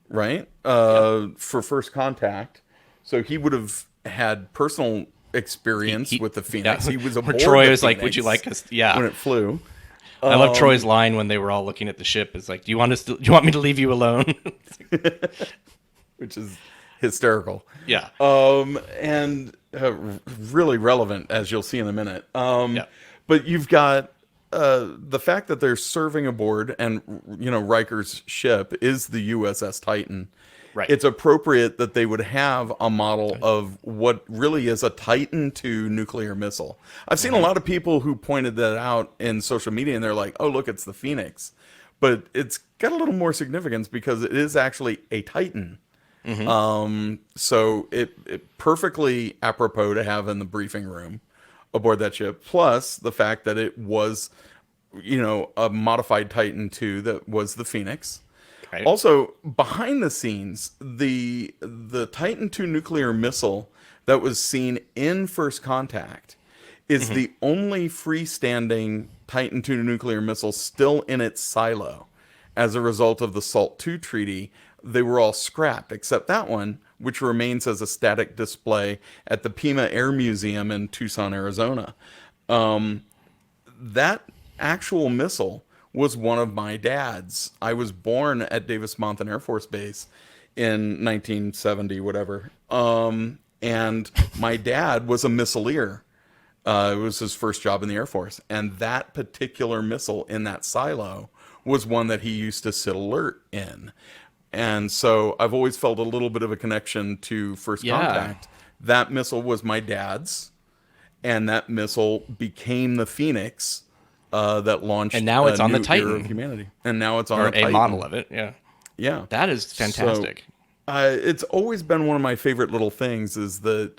right? For first contact, so he would have had personal experience with the Phoenix. He was aboard Troy the was like, Phoenix "Would you like us?" Yeah, when it flew. I love Troy's line when they were all looking at the ship. It's like, do you want me to leave you alone? Which is hysterical. Yeah. And really relevant, as you'll see in a minute. But you've got the fact that they're serving aboard, and Riker's ship is the USS Titan. Right. It's appropriate that they would have a model of what really is a Titan II nuclear missile. I've seen a lot of people who pointed that out in social media, and they're like, "Oh, look, it's the Phoenix," but it's got a little more significance because it is actually a Titan. So it perfectly apropos to have in the briefing room aboard that ship. Plus the fact that it was, a modified Titan II that was the Phoenix. Right. Also, behind the scenes, the Titan II nuclear missile that was seen in First Contact is the only freestanding Titan II nuclear missile still in its silo. As a result of the SALT II treaty, they were all scrapped, except that one, which remains as a static display at the Pima Air Museum in Tucson, Arizona. That actual missile was one of my dad's. I was born at Davis-Monthan Air Force Base in 1970, whatever. And my dad was a missileer. It was his first job in the Air Force. And that particular missile in that silo was one that he used to sit alert in. And so I've always felt a little bit of a connection to First Contact. That missile was my dad's, and that missile became the Phoenix that launched. And now it's on the era Titan of humanity. And now it's on or a Titan. model of it. Yeah, yeah, that is fantastic. So, it's always been one of my favorite little things. Is that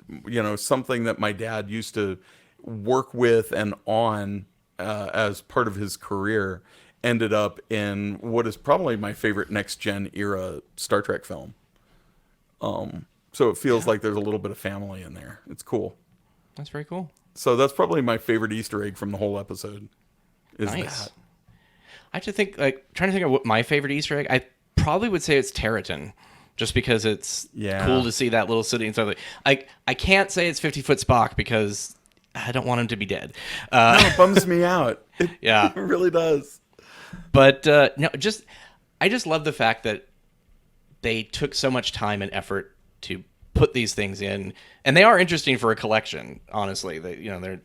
something that my dad used to work with and on as part of his career ended up in what is probably my favorite next-gen era Star Trek film. So it feels like there's a little bit of family in there. It's cool. That's very cool. So that's probably my favorite Easter egg from the whole episode. Is nice. That. I have to think, trying to think of what my favorite Easter egg, I probably would say it's Territon, just because it's cool to see that little city and stuff. I can't say it's 50-foot Spock because I don't want him to be dead. No, it bums me out. It really does. But no, I just love the fact that they took so much time and effort to put these things in, and they are interesting for a collection. Honestly, they're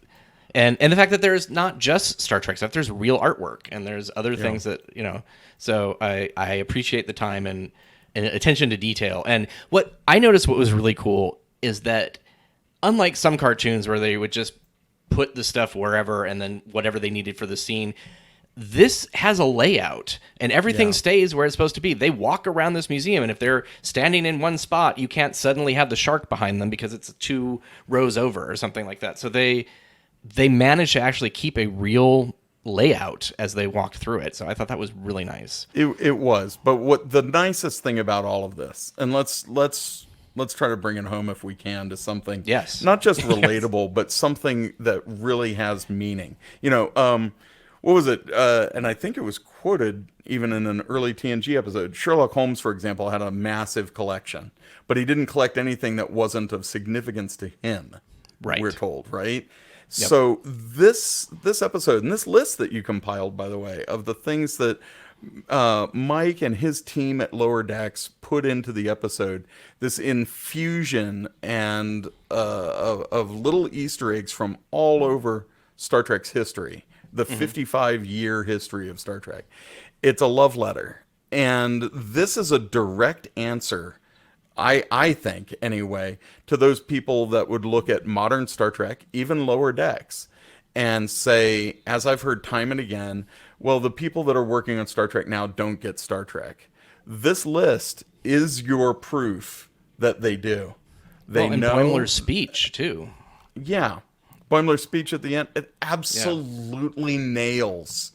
and the fact that there's not just Star Trek stuff. There's real artwork, and there's other things that So I appreciate the time and attention to detail. And what I noticed, what was really cool, is that unlike some cartoons where they would just put the stuff wherever and then whatever they needed for the scene, this has a layout and everything stays where it's supposed to be. They walk around this museum, and if they're standing in one spot, you can't suddenly have the shark behind them because it's 2 rows over or something like that. So they managed to actually keep a real layout as they walked through it. So I thought that was really nice. It was. But what the nicest thing about all of this, and let's try to bring it home if we can to something not just relatable, but something that really has meaning. What was it? And I think it was quoted even in an early TNG episode. Sherlock Holmes, for example, had a massive collection, but he didn't collect anything that wasn't of significance to him. Right. We're told, right? Yep. So this episode and this list that you compiled, by the way, of the things that Mike and his team at Lower Decks put into the episode, this infusion and of little Easter eggs from all over Star Trek's history. The 55-year history of Star Trek. It's a love letter. And this is a direct answer, I think, anyway, to those people that would look at modern Star Trek, even Lower Decks, and say, as I've heard time and again, well, the people that are working on Star Trek now don't get Star Trek. This list is your proof that they do. They know. Boimler's speech, too. Yeah. Boimler's speech at the end, it absolutely nails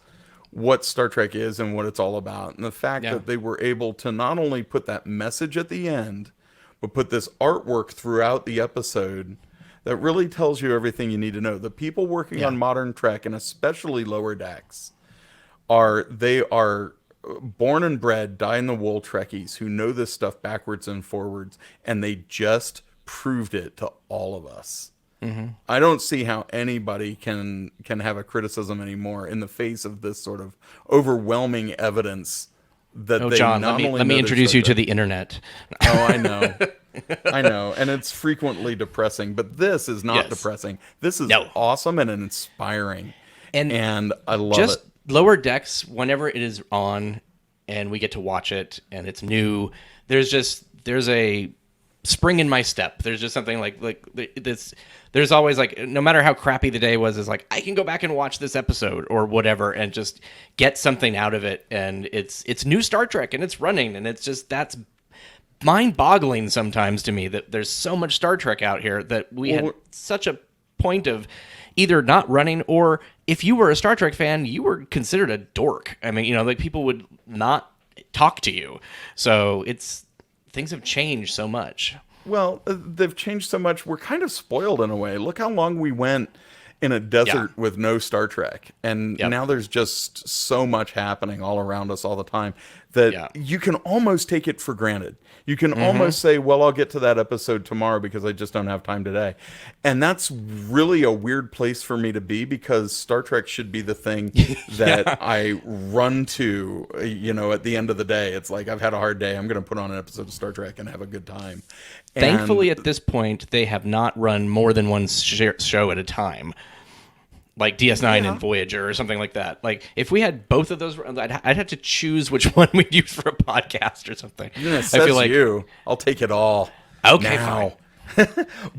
what Star Trek is and what it's all about. And the fact that they were able to not only put that message at the end, but put this artwork throughout the episode that really tells you everything you need to know. The people working on modern Trek, and especially Lower Decks, are born and bred, dyed-in-the-wool Trekkies who know this stuff backwards and forwards, and they just proved it to all of us. I don't see how anybody can have a criticism anymore in the face of this sort of overwhelming evidence that they John, not only let me introduce you to the internet. Oh, I know. I know. And it's frequently depressing, but this is not depressing. This is awesome and inspiring. And I love it. Lower Decks, whenever it is on and we get to watch it and it's new, there's a spring in my step. There's just something like this. There's always no matter how crappy the day was, is I can go back and watch this episode or whatever and just get something out of it. And it's new Star Trek and it's running, and it's just, that's mind-boggling sometimes to me that there's so much Star Trek out here that we had such a point of either not running, or if you were a Star Trek fan, you were considered a dork. I mean, people would not talk to you. So things have changed so much. Well, they've changed so much. We're kind of spoiled in a way. Look how long we went in a desert with no Star Trek. And now there's just so much happening all around us all the time that you can almost take it for granted. You can almost say, well, I'll get to that episode tomorrow because I just don't have time today. And that's really a weird place for me to be, because Star Trek should be the thing that I run to, at the end of the day. It's like, I've had a hard day. I'm going to put on an episode of Star Trek and have a good time. Thankfully, at this point, they have not run more than one show at a time. Like DS9 and Voyager or something like that. Like, if we had both of those, I'd have to choose which one we'd use for a podcast or something. I feel like I'll take it all. Okay, now. fine.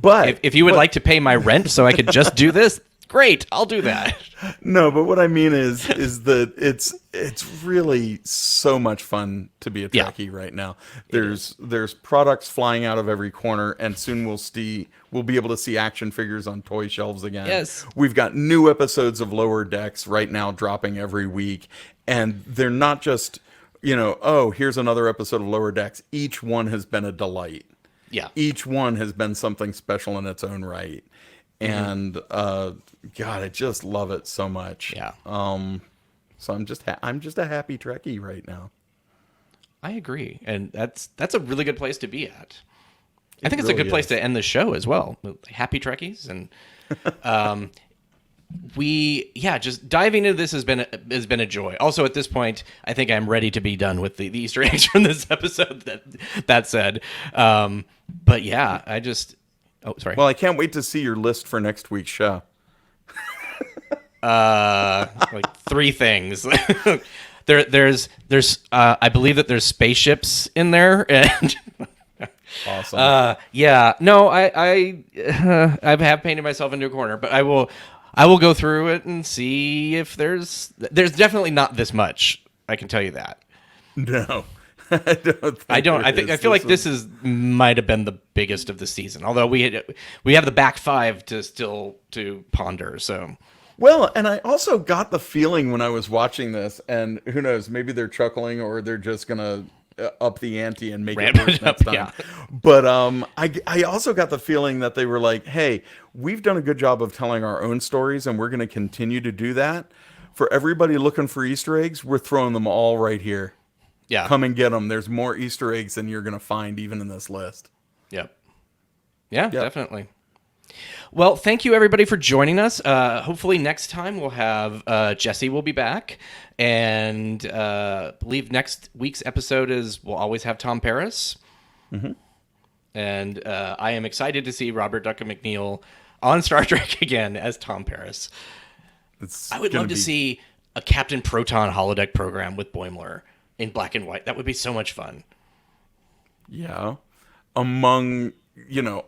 But if you would like to pay my rent so I could just do this, great, I'll do that. No, but what I mean is that it's really so much fun to be a Trekkie right now. There's products flying out of every corner, and soon we'll be able to see action figures on toy shelves again. Yes. We've got new episodes of Lower Decks right now dropping every week, and they're not just, here's another episode of Lower Decks. Each one has been a delight. Yeah. Each one has been something special in its own right. And God, I just love it so much. Yeah. So I'm just a happy Trekkie right now. I agree, and that's a really good place to be at. I think it's really a good place to end the show as well. Happy Trekkies, and just diving into this has been a joy. Also, at this point, I think I'm ready to be done with the Easter eggs from this episode. That said, but yeah, oh, sorry. Well, I can't wait to see your list for next week's show. Like 3 things. There's I believe that there's spaceships in there, and awesome. No, I have painted myself into a corner, but I will go through it and see if there's definitely not this much. I can tell you that. No. I feel like this might have been the biggest of the season. Although we have the back 5 to ponder. So, well, and I also got the feeling when I was watching this, and who knows, maybe they're chuckling or they're just gonna up the ante and make it worse next time. Yeah. But I also got the feeling that they were like, hey, we've done a good job of telling our own stories, and we're going to continue to do that. For everybody looking for Easter eggs, we're throwing them all right here. Yeah. Come and get them. There's more Easter eggs than you're going to find even in this list. Yep. Yeah, definitely. Well, thank you everybody for joining us. Hopefully next time we'll have Jesse will be back, and believe next week's episode we'll always have Tom Paris. Mm-hmm. And I am excited to see Robert Duncan McNeil on Star Trek again as Tom Paris. I would love to see a Captain Proton holodeck program with Boimler in black and white. That would be so much fun. Yeah. Among,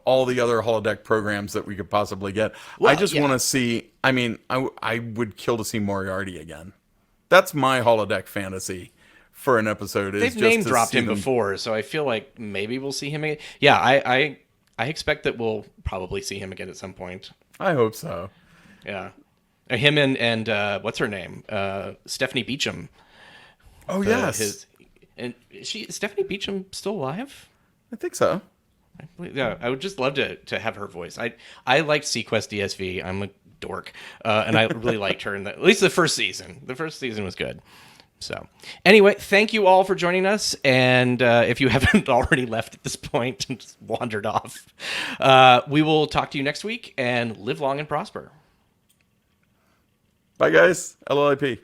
all the other holodeck programs that we could possibly get. Well, I just want to see, I would kill to see Moriarty again. That's my holodeck fantasy for an episode. They've name dropped him before, so I feel like maybe we'll see him again. Yeah, I expect that we'll probably see him again at some point. I hope so. Yeah. Him and what's her name? Stephanie Beacham. Oh, yes. Is Stephanie Beacham still alive? I think so. I would just love to have her voice. I liked Sequest DSV. I'm a dork, and I really liked her at least the first season. The first season was good. So anyway, thank you all for joining us. And if you haven't already left at this point and just wandered off, we will talk to you next week, and live long and prosper. Bye, guys. LLIP.